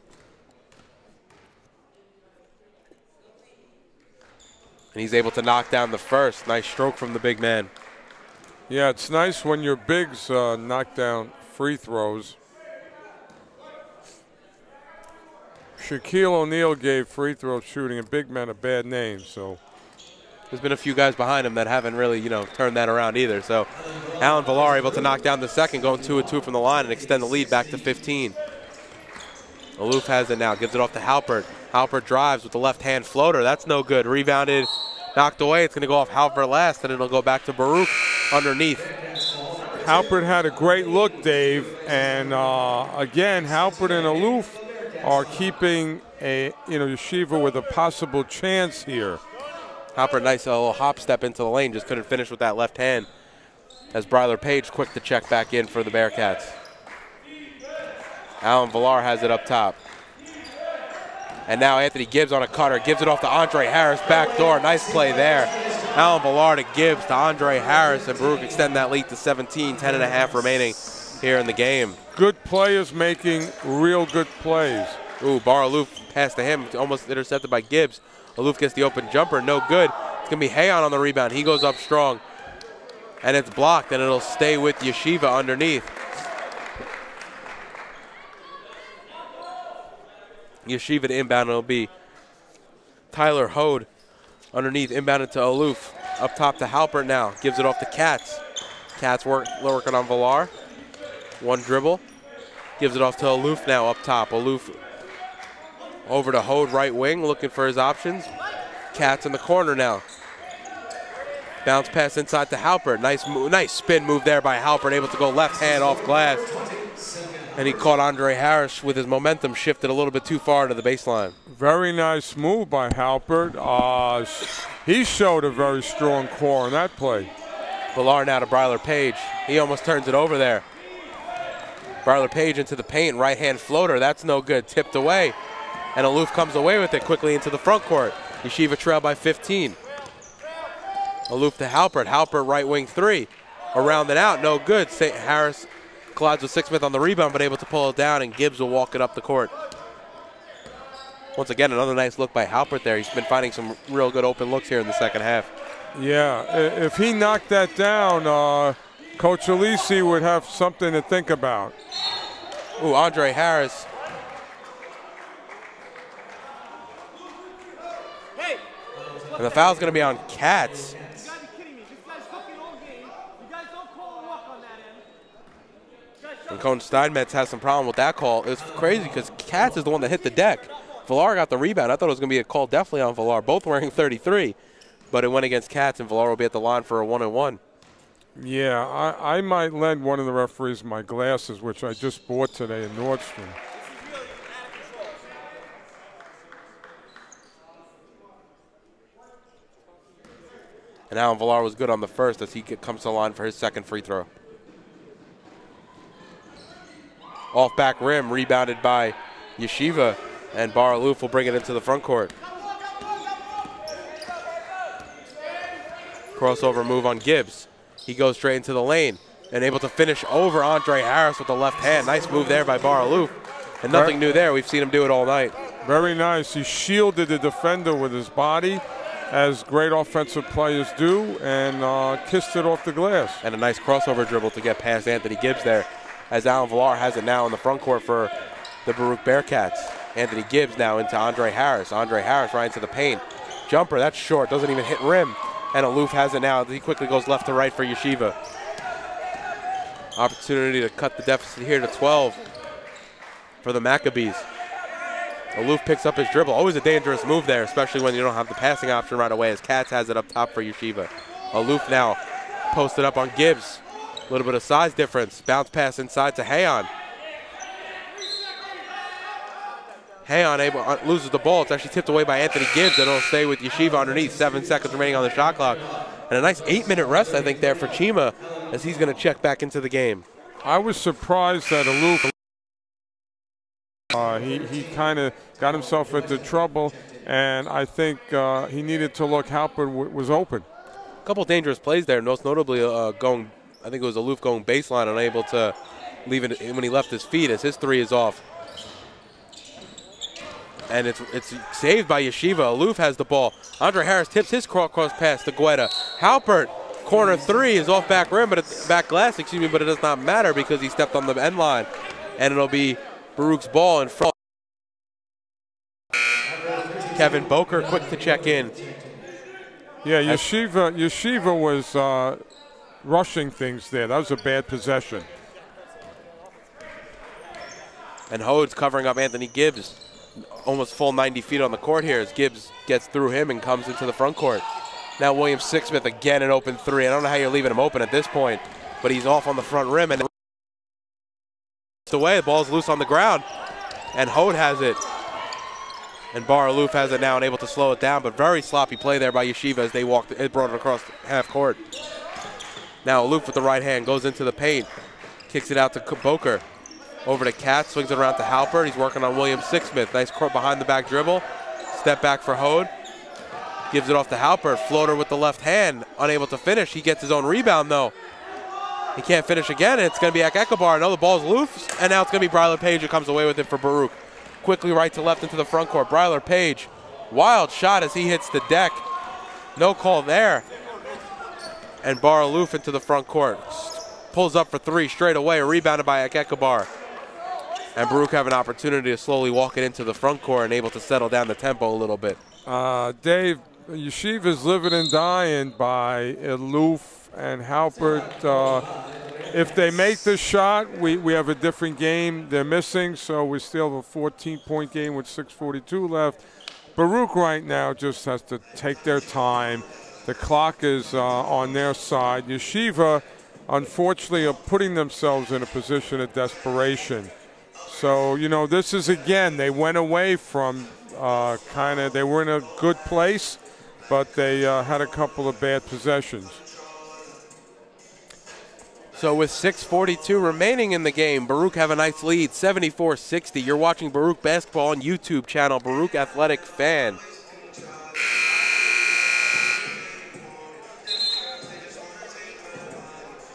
And he's able to knock down the first. Nice stroke from the big man. Yeah, it's nice when your bigs knock down free throws. Shaquille O'Neal gave free throw shooting a big man a bad name, so. There's been a few guys behind him that haven't really, you know, turned that around either. So Alan Villar able to knock down the second, going 2-2 from the line and extend the lead back to 15. Aloof has it now, gives it off to Halpert. Halpert drives with the left-hand floater. That's no good. Rebounded knocked away. It's going to go off Halpert last, and it'll go back to Baruch underneath. Halpert had a great look, Dave, and again, Halpert and Aloof are keeping Yeshiva with a possible chance here. Halpert, nice little hop step into the lane, just couldn't finish with that left hand. As Bryler Page quick to check back in for the Bearcats. Alan Villar has it up top. And now Anthony Gibbs on a cutter, gives it off to Andre Harris, back door, nice play there. Alan Villar to Gibbs to Andre Harris, and Baruch extend that lead to 17, 10.5 remaining here in the game. Good players making real good plays. Ooh, Bar Aloof pass to him, almost intercepted by Gibbs. Aloof gets the open jumper, no good. It's going to be Hayon on the rebound. He goes up strong, and it's blocked, and it'll stay with Yeshiva underneath. Yeshiva to inbound, it'll be Tyler Hode underneath, inbounded to Aloof. Up top to Halpert now, gives it off to Katz. Katz working on Villar. One dribble, gives it off to Aloof now up top. Aloof over to Hode, right wing, looking for his options. Katz in the corner now. Bounce pass inside to Halpert. Nice spin move there by Halpert, able to go left hand off glass. And he caught Andre Harris with his momentum shifted a little bit too far to the baseline. Very nice move by Halpert. He showed a very strong core in that play. Villar now to Bryler Page. He almost turns it over there. Bryler Page into the paint, right hand floater. That's no good, tipped away. And Aloof comes away with it quickly into the front court. Yeshiva trail by 15. Aloof to Halpert. Halpert right wing three. Around and out, no good. Harris collides with Sixsmith on the rebound, but able to pull it down, and Gibbs will walk it up the court. Once again, another nice look by Halpert there. He's been finding some real good open looks here in the second half. Yeah, if he knocked that down, Coach Alisi would have something to think about. Ooh, Andre Harris. And the foul's going to be on Katz. And Coach Steinmetz has some problem with that call. It's crazy because Katz is the one that hit the deck. Villar got the rebound. I thought it was going to be a call definitely on Villar. Both wearing 33. But it went against Katz, and Villar will be at the line for a 1-and-1. Yeah, I might lend one of the referees my glasses, which I just bought today in Nordstrom. And Alan Villar was good on the first as he comes to the line for his second free throw. Off back rim, rebounded by Yeshiva, and Bar Aloof will bring it into the front court. Crossover move on Gibbs. He goes straight into the lane and able to finish over Andre Harris with the left hand. Nice move there by Bar Aloof. And nothing new there. We've seen him do it all night. Very nice. He shielded the defender with his body, as great offensive players do, and kissed it off the glass. And a nice crossover dribble to get past Anthony Gibbs there, as Alan Villar has it now in the front court for the Baruch Bearcats. Anthony Gibbs now into Andre Harris. Andre Harris right into the paint. Jumper, that's short, doesn't even hit rim. And Aloof has it now. He quickly goes left to right for Yeshiva. Opportunity to cut the deficit here to 12 for the Maccabees. Aloof picks up his dribble. Always a dangerous move there, especially when you don't have the passing option right away, as Katz has it up top for Yeshiva. Aloof now posted up on Gibbs. A little bit of size difference. Bounce pass inside to Hayon. Hayon loses the ball. It's actually tipped away by Anthony Gibbs, and it'll stay with Yeshiva underneath. 7 seconds remaining on the shot clock. And a nice 8-minute rest, I think, there for Chima, as he's going to check back into the game. I was surprised that Aloof, he kind of got himself into trouble, and I think he needed to look. Halpert was open. A couple dangerous plays there, most notably I think it was Aloof going baseline, unable to leave it when he left his feet, as his three is off. And it's saved by Yeshiva. Aloof has the ball. Andre Harris tips his cross pass to Guetta. Halpert, corner three, is off back rim, but it's back glass, but it does not matter because he stepped on the end line. And it'll be Baruch's ball in front. Kevin Boker quick to check in. Yeah, Yeshiva was rushing things there. That was a bad possession. And Hode's covering up Anthony Gibbs. Almost full 90 feet on the court here as Gibbs gets through him and comes into the front court. Now William Sixsmith again an open three. I don't know how you're leaving him open at this point, but he's off on the front rim and it's away. The ball's loose on the ground, and Hode has it. And Bar Aloof has it now and able to slow it down, but very sloppy play there by Yeshiva as they brought it across half court. Now Aloof with the right hand goes into the paint, kicks it out to Boker. Over to Katz, swings it around to Halpert. He's working on William Sixsmith. Nice behind the back dribble. Step back for Hode. Gives it off to Halpert. Floater with the left hand. Unable to finish. He gets his own rebound though. He can't finish again, and it's going to be Ekebar. No, the ball's loose, and now it's going to be Bryler Page who comes away with it for Baruch. Quickly right to left into the front court. Bryler Page. Wild shot as he hits the deck. No call there. And Bar Aloof into the front court. Pulls up for three straight away. Rebounded by Ekebar. And Baruch have an opportunity to slowly walk it into the front court and able to settle down the tempo a little bit. Dave, Yeshiva's living and dying by Aloof and Halpert. If they make the shot, we have a different game. They're missing, so we still have a 14-point game with 6:42 left. Baruch right now just has to take their time. The clock is on their side. Yeshiva, unfortunately, are putting themselves in a position of desperation. So, you know, this is, again, they went away from they were in a good place, but they had a couple of bad possessions. So with 6:42 remaining in the game, Baruch have a nice lead, 74-60. You're watching Baruch Basketball on YouTube channel, Baruch Athletic Fan.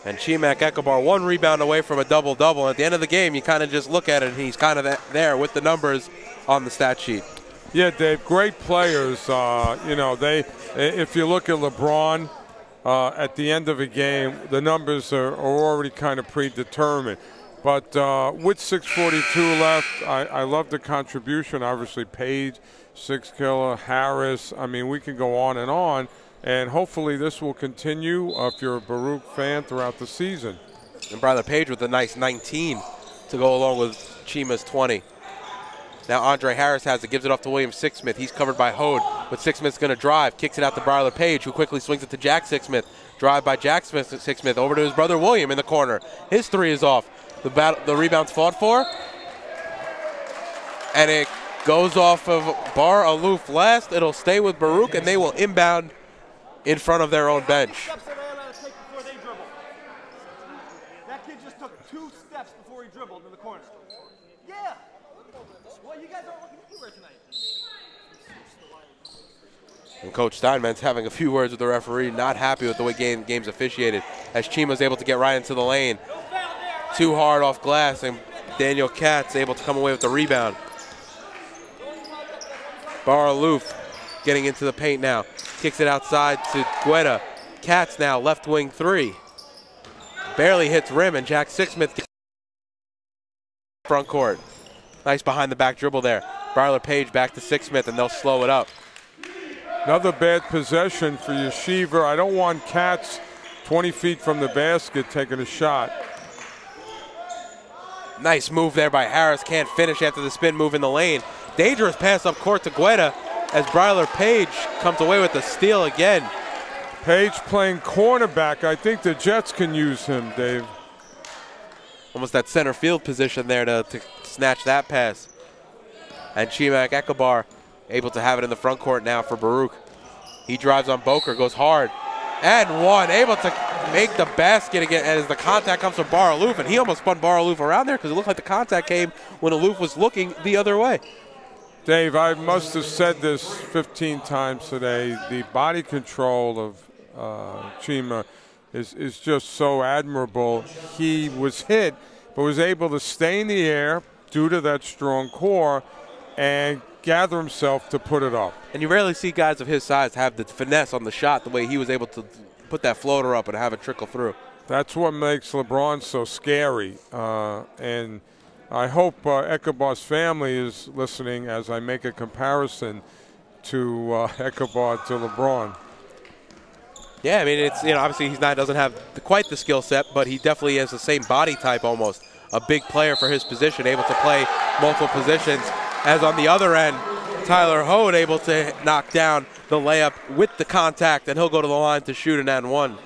And Chimak Ekebar 1 rebound away from a double-double. At the end of the game, you kind of just look at it, and he's kind of there with the numbers on the stat sheet. Yeah, Dave, great players. You know, if you look at LeBron, at the end of a game, the numbers are already kind of predetermined. But with 6:42 left, I love the contribution. Obviously, Page, Sixkiller, Harris. I mean, we can go on. And hopefully this will continue if you're a Baruch fan throughout the season. And Bryler Page with a nice 19 to go along with Chima's 20. Now Andre Harris has it, gives it off to William Sixsmith. He's covered by Hode, but Sixsmith's going to drive, kicks it out to Bryler Page, who quickly swings it to Jack Sixsmith. Drive by Jack Sixsmith over to his brother William in the corner. His three is off. The rebound's fought for, and it goes off of Bar Aloof last. It'll stay with Baruch, and they will inbound in front of their own bench. That kid just took 2 steps before he dribbled in the corner. Yeah. Well, you guys aren't looking anywhere tonight. And Coach Steinman's having a few words with the referee, not happy with the way game's officiated, as Chima's able to get right into the lane. Too hard off glass, and Daniel Katz able to come away with the rebound. Bar Aloof getting into the paint now. Kicks it outside to Guetta. Katz now, left wing three. Barely hits rim, and Jack Sixsmith front court. Nice behind the back dribble there. Bryler Page back to Sixsmith, and they'll slow it up. Another bad possession for Yeshiva. I don't want Katz 20 feet from the basket taking a shot. Nice move there by Harris. Can't finish after the spin move in the lane. Dangerous pass up court to Guetta as Bryler Page comes away with the steal again. Page playing cornerback. I think the Jets can use him, Dave. Almost that center field position there to snatch that pass. And Chimak Ekebar able to have it in the front court now for Baruch. He drives on Boker, goes hard, and one. Able to make the basket again as the contact comes from Bar Aloof, and he almost spun Bar Aloof around there because it looked like the contact came when Aloof was looking the other way. Dave, I must have said this 15 times today. The body control of Chima is just so admirable. He was hit, but was able to stay in the air due to that strong core and gather himself to put it up. And you rarely see guys of his size have the finesse on the shot the way he was able to put that floater up and have it trickle through. That's what makes LeBron so scary. And I hope Ekebar's family is listening as I make a comparison to Ekebar to LeBron. Yeah, I mean, it's, you know, obviously he doesn't have quite the skill set, but he definitely has the same body type almost. A big player for his position, able to play multiple positions. As on the other end, Tyler Hode able to knock down the layup with the contact, and he'll go to the line to shoot an and one.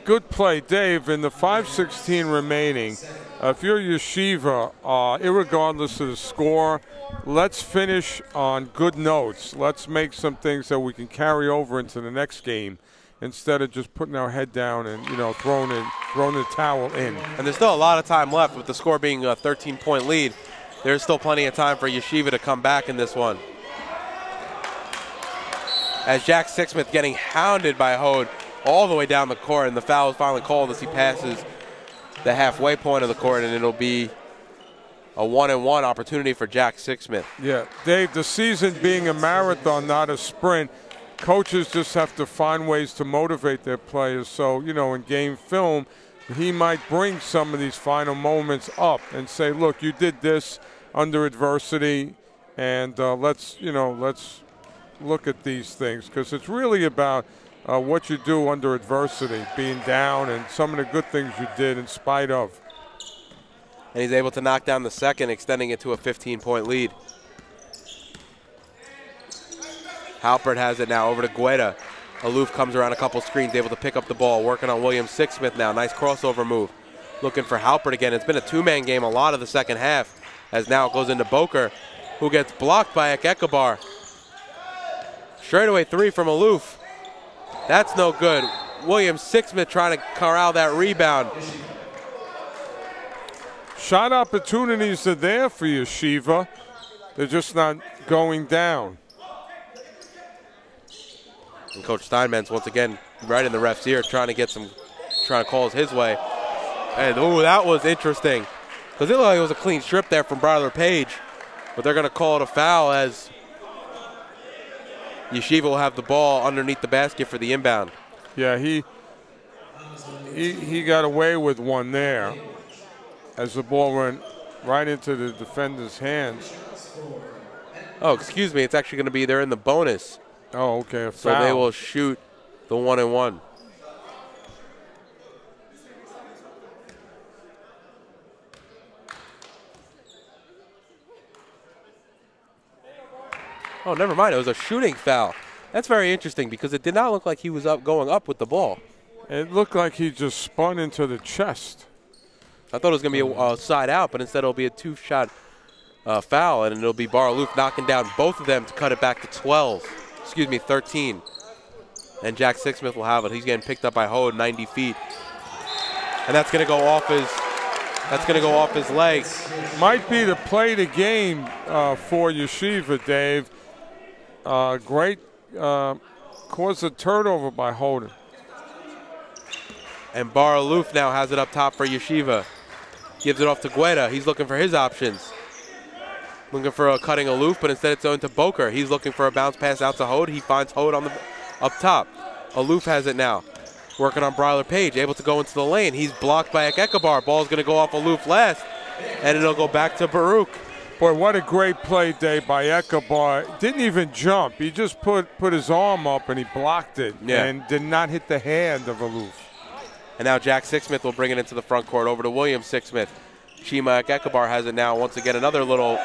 Good play, Dave. In the 5:16 remaining, if you're Yeshiva, irregardless of the score, let's finish on good notes. Let's make some things that we can carry over into the next game instead of just putting our head down and, you know, throwing the towel in. And there's still a lot of time left with the score being a 13-point lead. There's still plenty of time for Yeshiva to come back in this one. As Jack Sixsmith getting hounded by Hode all the way down the court, and the foul is finally called as he passes the halfway point of the court, and it'll be a 1-and-1 opportunity for Jack Sixsmith. Yeah, Dave, the season being a marathon, not a sprint, coaches just have to find ways to motivate their players. So, you know, in game film, he might bring some of these final moments up and say, look, you did this under adversity, and let's look at these things, because it's really about what you do under adversity, being down, and some of the good things you did in spite of. And he's able to knock down the second, extending it to a 15-point lead. Halpert has it now over to Guetta. Aloof comes around a couple screens, able to pick up the ball, working on William Sixsmith now. Nice crossover move. Looking for Halpert again. It's been a two-man game a lot of the second half, as now it goes into Boker, who gets blocked by Ekabar. Straightaway three from Aloof. That's no good. William Sixsmith trying to corral that rebound. Shot opportunities are there for Yeshiva. They're just not going down. And Coach Steinmetz once again right in the ref's ear, trying to call his way. And ooh, that was interesting, because it looked like it was a clean strip there from Bryler Page, but they're going to call it a foul as Yeshiva will have the ball underneath the basket for the inbound. Yeah, he got away with one there as the ball went right into the defender's hands. Oh, excuse me, it's actually going to be there in the bonus. Oh, okay, a so foul. They will shoot the 1-and-1. Oh, never mind. It was a shooting foul. That's very interesting, because it did not look like he was going up with the ball. It looked like he just spun into the chest. I thought it was going to be a side out, but instead it'll be a two-shot foul, and it'll be Bar-Aloof knocking down both of them to cut it back to 13. And Jack Sixsmith will have it. He's getting picked up by Hode 90 feet. And that's going to go off his legs. Might be the play of the game for Yeshiva, Dave. Great, caused a turnover by Holden. And Bar-Aloof now has it up top for Yeshiva. Gives it off to Guetta. He's looking for his options. Looking for a cutting Aloof, but instead it's going to Boker. He's looking for a bounce pass out to Hode. He finds Hode up top. Aloof has it now. Working on Bryler Page, able to go into the lane. He's blocked by Ekabar. Ball's going to go off Aloof last, and it'll go back to Baruch. Boy, what a great play, Dave, by Ekabar. Didn't even jump. He just put his arm up and he blocked it, and did not hit the hand of Aloof. And now Jack Sixsmith will bring it into the front court over to William Sixsmith. Chima Ekabar has it now. Once again, another little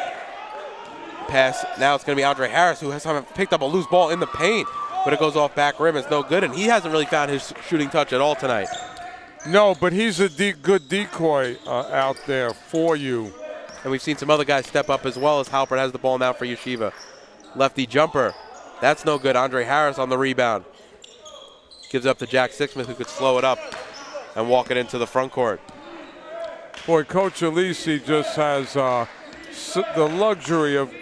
pass. Now it's going to be Andre Harris, who has picked up a loose ball in the paint, but it goes off back rim. It's no good, and he hasn't really found his shooting touch at all tonight. No, but he's a good decoy out there for you. And we've seen some other guys step up, as well as Halpert has the ball now for Yeshiva. Lefty jumper. That's no good. Andre Harris on the rebound. Gives up to Jack Sixsmith, who could slow it up and walk it into the front court. Boy, Coach Alisi just has the luxury of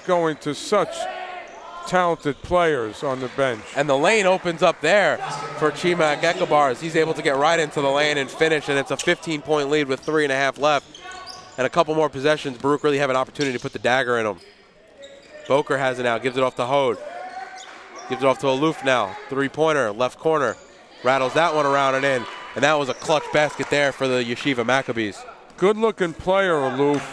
going to such talented players on the bench. And the lane opens up there for Chima Ekabar as he's able to get right into the lane and finish, and it's a 15-point lead with 3.5 left. And a couple more possessions, Baruch really have an opportunity to put the dagger in them. Boker has it now, gives it off to Hode. Gives it off to Aloof now. Three-pointer, left corner. Rattles that one around and in. And that was a clutch basket there for the Yeshiva Maccabees. Good-looking player, Aloof.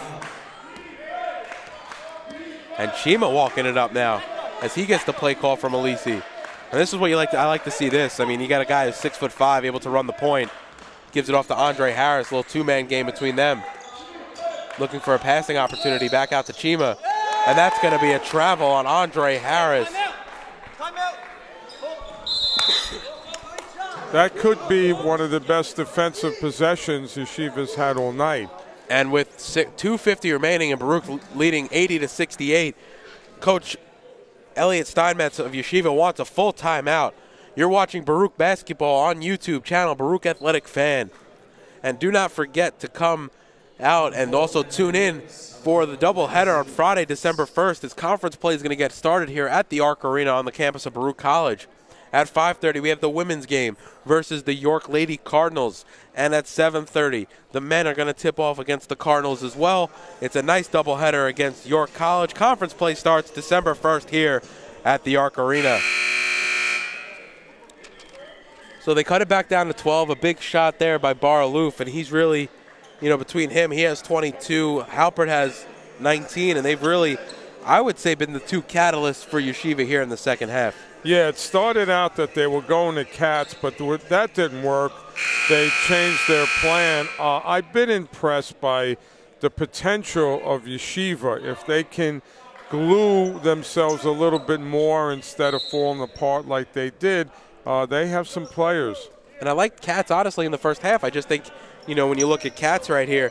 And Chima walking it up now as he gets the play call from Alisi. And this is what I like to see this. I mean, you got a guy who's 6'5", able to run the point. Gives it off to Andre Harris, a little two-man game between them. Looking for a passing opportunity back out to Chima. And that's going to be a travel on Andre Harris. That could be one of the best defensive possessions Yeshiva's had all night. And with 2:50 remaining and Baruch leading 80-68, Coach Elliot Steinmetz of Yeshiva wants a full timeout. You're watching Baruch basketball on YouTube channel, Baruch Athletic Fan. And do not forget to come out and also tune in for the doubleheader on Friday, December 1st, as conference play is going to get started here at the Arc Arena on the campus of Baruch College. At 5:30, we have the women's game versus the York Lady Cardinals. And at 7:30, the men are going to tip off against the Cardinals as well. It's a nice doubleheader against York College. Conference play starts December 1st here at the Arc Arena. So they cut it back down to 12. A big shot there by Baruch, and he's really, you know, between him, he has 22. Halpert has 19, and they've really, I would say, been the two catalysts for Yeshiva here in the second half. Yeah, it started out that they were going to Cats, but that didn't work. They changed their plan. I've been impressed by the potential of Yeshiva. If they can glue themselves a little bit more instead of falling apart like they did, they have some players. And I like Katz, honestly, in the first half. I just think, you know, when you look at Katz right here,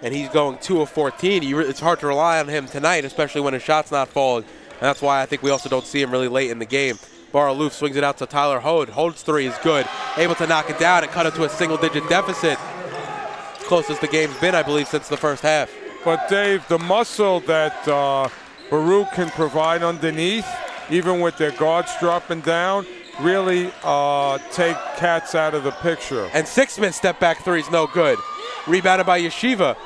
and he's going 2 of 14, it's hard to rely on him tonight, especially when his shot's not falling. And that's why I think we also don't see him really late in the game. Baruch swings it out to Tyler Hode. Hode's three is good. Able to knock it down and cut it to a single-digit deficit. Closest the game's been, I believe, since the first half. But, Dave, the muscle that Baruch can provide underneath, even with their guards dropping down, really take Katz out of the picture. And Sixsmith's step-back three is no good. Rebounded by Yeshiva.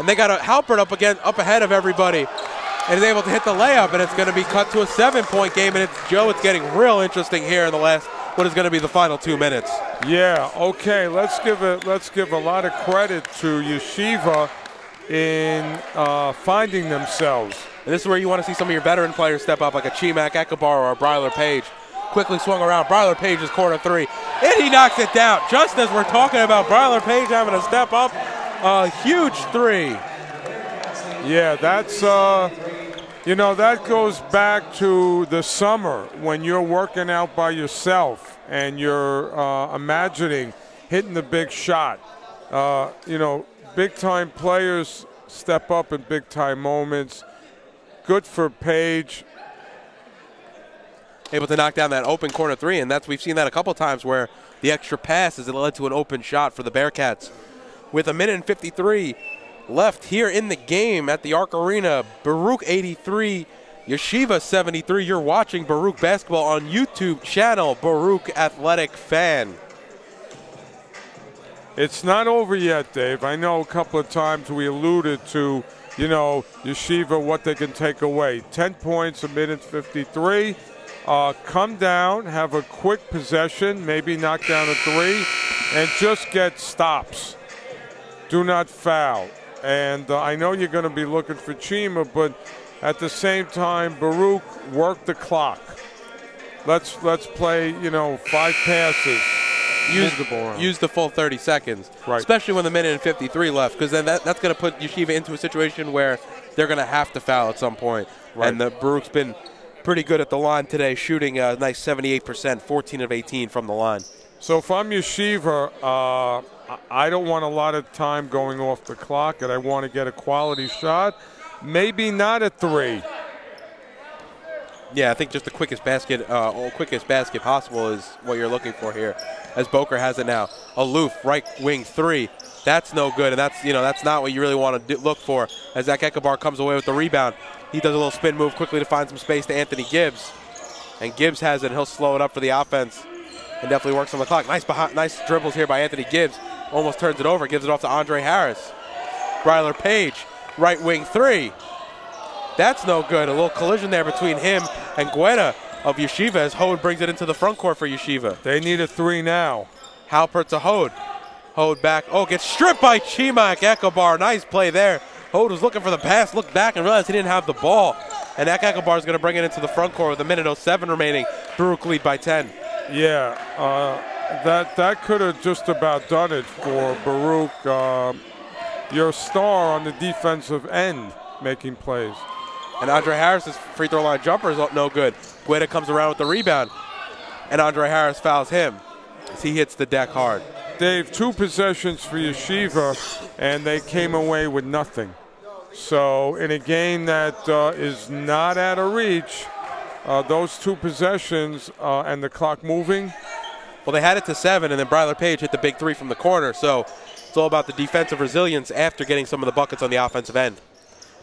And they got a Halpert up ahead of everybody. And is able to hit the layup, and it's going to be cut to a 7-point game. And it's getting real interesting here in the last, what is going to be the final 2 minutes. Yeah, okay, let's give a lot of credit to Yeshiva in finding themselves. And this is where you want to see some of your veteran players step up, like a Chimak Ekabar or a Bryler Page. Quickly swung around. Bryler Page's corner three. And he knocks it down. Just as we're talking about Bryler Page having to step up, a huge three. Yeah, that's, you know, that goes back to the summer when you're working out by yourself and you're imagining hitting the big shot. You know, big-time players step up in big-time moments. Good for Page. Able to knock down that open corner three, and we've seen that a couple times where the extra pass has led to an open shot for the Bearcats. With 1:53 left here in the game at the Arc Arena, Baruch 83, Yeshiva 73. You're watching Baruch basketball on YouTube channel, Baruch Athletic Fan. It's not over yet, Dave. I know a couple of times we alluded to, you know, Yeshiva, what they can take away. 10 points, 1:53. Come down, have a quick possession, maybe knock down a three, and just get stops. Do not foul. And I know you're going to be looking for Chima, but at the same time, Baruch, work the clock. Let's play, you know, 5 passes. Use the full 30 seconds, right. Especially when the 1:53 left, because then that's going to put Yeshiva into a situation where they're going to have to foul at some point. Right. And Baruch's been pretty good at the line today, shooting a nice 78%, 14 of 18 from the line. So if I'm Yeshiva, I don't want a lot of time going off the clock, and I want to get a quality shot. Maybe not a three. Yeah, I think just the quickest basket possible is what you're looking for here, as Boker has it now. Aloof, right wing three. That's no good, and that's not what you really want to look for. As Zach Ekabar comes away with the rebound, he does a little spin move quickly to find some space to Anthony Gibbs, and Gibbs has it. He'll slow it up for the offense, and definitely works on the clock. Nice dribbles here by Anthony Gibbs. Almost turns it over, gives it off to Andre Harris. Bryler Page, right wing three. That's no good. A little collision there between him and Guetta of Yeshiva as Hode brings it into the front court for Yeshiva. They need a three now. Halpert to Hode. Hode back. Oh, gets stripped by Chimak Ekabar. Nice play there. Hode was looking for the pass, looked back and realized he didn't have the ball. And Ekabar is going to bring it into the front court with 1:07 remaining. Baruch lead by 10. Yeah, that could have just about done it for Baruch. Your star on the defensive end making plays. And Andre Harris's free throw line jumper is no good. Guetta comes around with the rebound. and Andre Harris fouls him as he hits the deck hard. Dave, 2 possessions for Yeshiva, and they came away with nothing. So in a game that is not out of reach, those 2 possessions and the clock moving. Well, they had it to 7, and then Bryler Page hit the big 3 from the corner. So it's all about the defensive resilience after getting some of the buckets on the offensive end.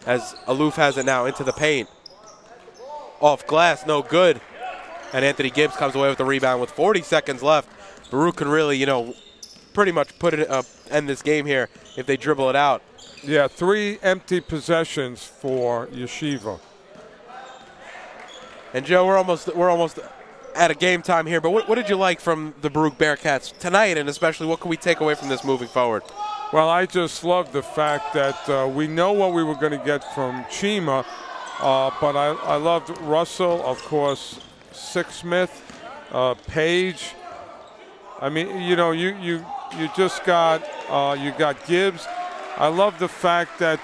As Aloof has it now into the paint. Off glass, no good. And Anthony Gibbs comes away with the rebound with 40 seconds left. Baruch can really, you know, pretty much put it end this game here if they dribble it out. Yeah, 3 empty possessions for Yeshiva. And Joe, we're almost at a game time here. But what did you like from the Baruch Bearcats tonight, and especially what can we take away from this moving forward? Well, I just love the fact that we know what we were going to get from Chima, but I loved Russell, of course, Sixsmith, Page. I mean, you know, you just got you got Gibbs. I love the fact that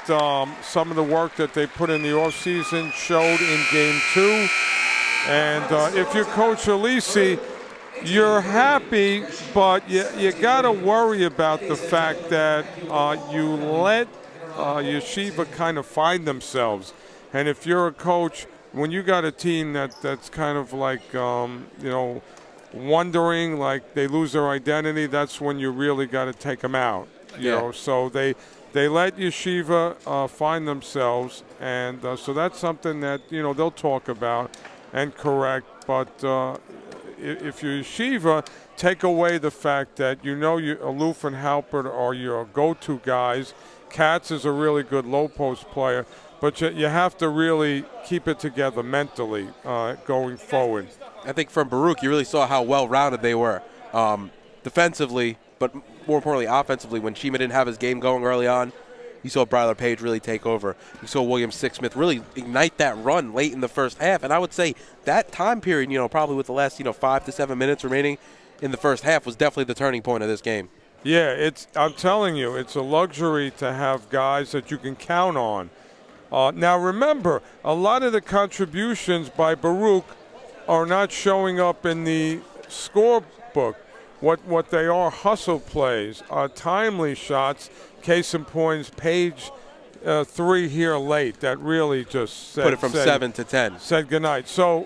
some of the work that they put in the offseason showed in Game 2. And if you're Coach Alisi, you're happy, but you got to worry about the fact that you let Yeshiva kind of find themselves. And if you're a coach, when you got a team that's kind of like, you know, wondering, like they lose their identity, that's when you really got to take them out. You know, so they let Yeshiva find themselves, and so that's something that, you know, they'll talk about and correct. But if you're Yeshiva, take away the fact that, you know, Aloof and Halpert are your go-to guys. Katz is a really good low-post player, but you have to really keep it together mentally going forward. I think from Baruch, you really saw how well-rounded they were defensively, but more importantly offensively. When Chima didn't have his game going early on, you saw Bryler Page really take over. You saw William Sixsmith really ignite that run late in the first half. And I would say that time period, you know, probably with the last, you know, 5 to 7 minutes remaining in the first half was definitely the turning point of this game. Yeah, I'm telling you, it's a luxury to have guys that you can count on. Now remember, a lot of the contributions by Baruch are not showing up in the scorebook. What they are, hustle plays, timely shots, case in point, Page 3 here late. That really just put it from 7 to 10. Said goodnight. So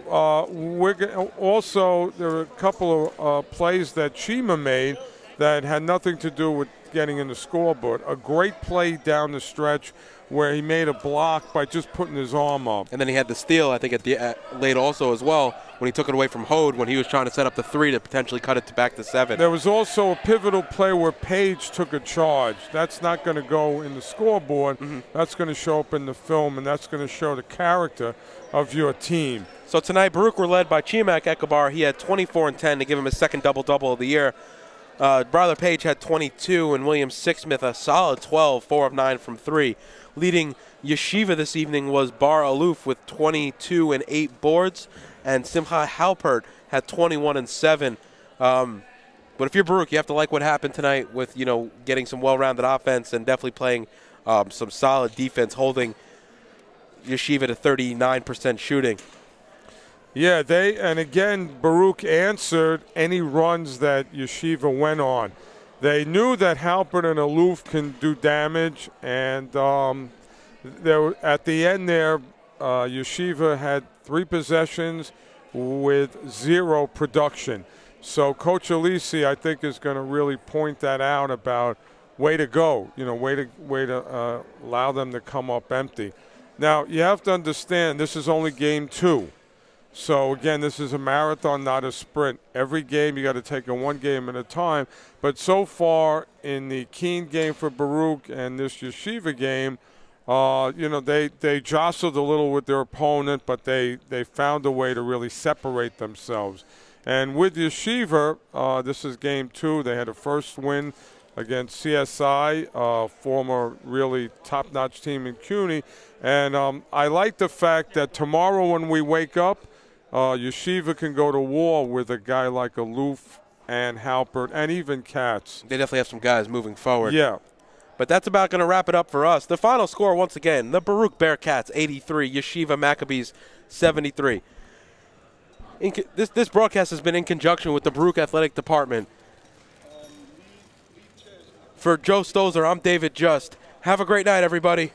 also there were a couple of plays that Chima made that had nothing to do with getting in the scoreboard. A great play down the stretch where he made a block by just putting his arm up. And then he had the steal, I think, at the late also as well, when he took it away from Hode when he was trying to set up the 3 to potentially cut it back to 7. There was also a pivotal play where Page took a charge. That's not going to go in the scoreboard. That's going to show up in the film, and that's going to show the character of your team. So tonight, Baruch were led by Chimak Ekabar. He had 24 and 10 to give him his second double-double of the year. Bryler Page had 22, and William Sixsmith a solid 12, 4 of 9 from 3. Leading Yeshiva this evening was Bar Aloof with 22 and 8 boards, and Simcha Halpert had 21 and 7. But if you're Baruch, you have to like what happened tonight with, you know, getting some well-rounded offense and definitely playing some solid defense, holding Yeshiva to 39% shooting. Yeah, and again, Baruch answered any runs that Yeshiva went on. They knew that Halpert and Aloof can do damage, and at the end there, Yeshiva had 3 possessions with 0 production. So Coach Alisi, I think, is going to really point that out about way to go, you know, way to allow them to come up empty. Now, you have to understand, this is only game 2. So, again, this is a marathon, not a sprint. Every game you got to take it one game at a time. But so far in the Keene game for Baruch and this Yeshiva game, you know, they jostled a little with their opponent, but they found a way to really separate themselves. And with Yeshiva, this is game 2. They had a first win against CSI, former really top-notch team in CUNY. And I like the fact that tomorrow when we wake up, Yeshiva can go to war with a guy like Aloof and Halpert and even Katz. They definitely have some guys moving forward. Yeah. But that's about going to wrap it up for us. The final score, once again, the Baruch Bearcats 83, Yeshiva Maccabees 73. this broadcast has been in conjunction with the Baruch Athletic Department. For Joe Stozer, I'm David Just. Have a great night, everybody.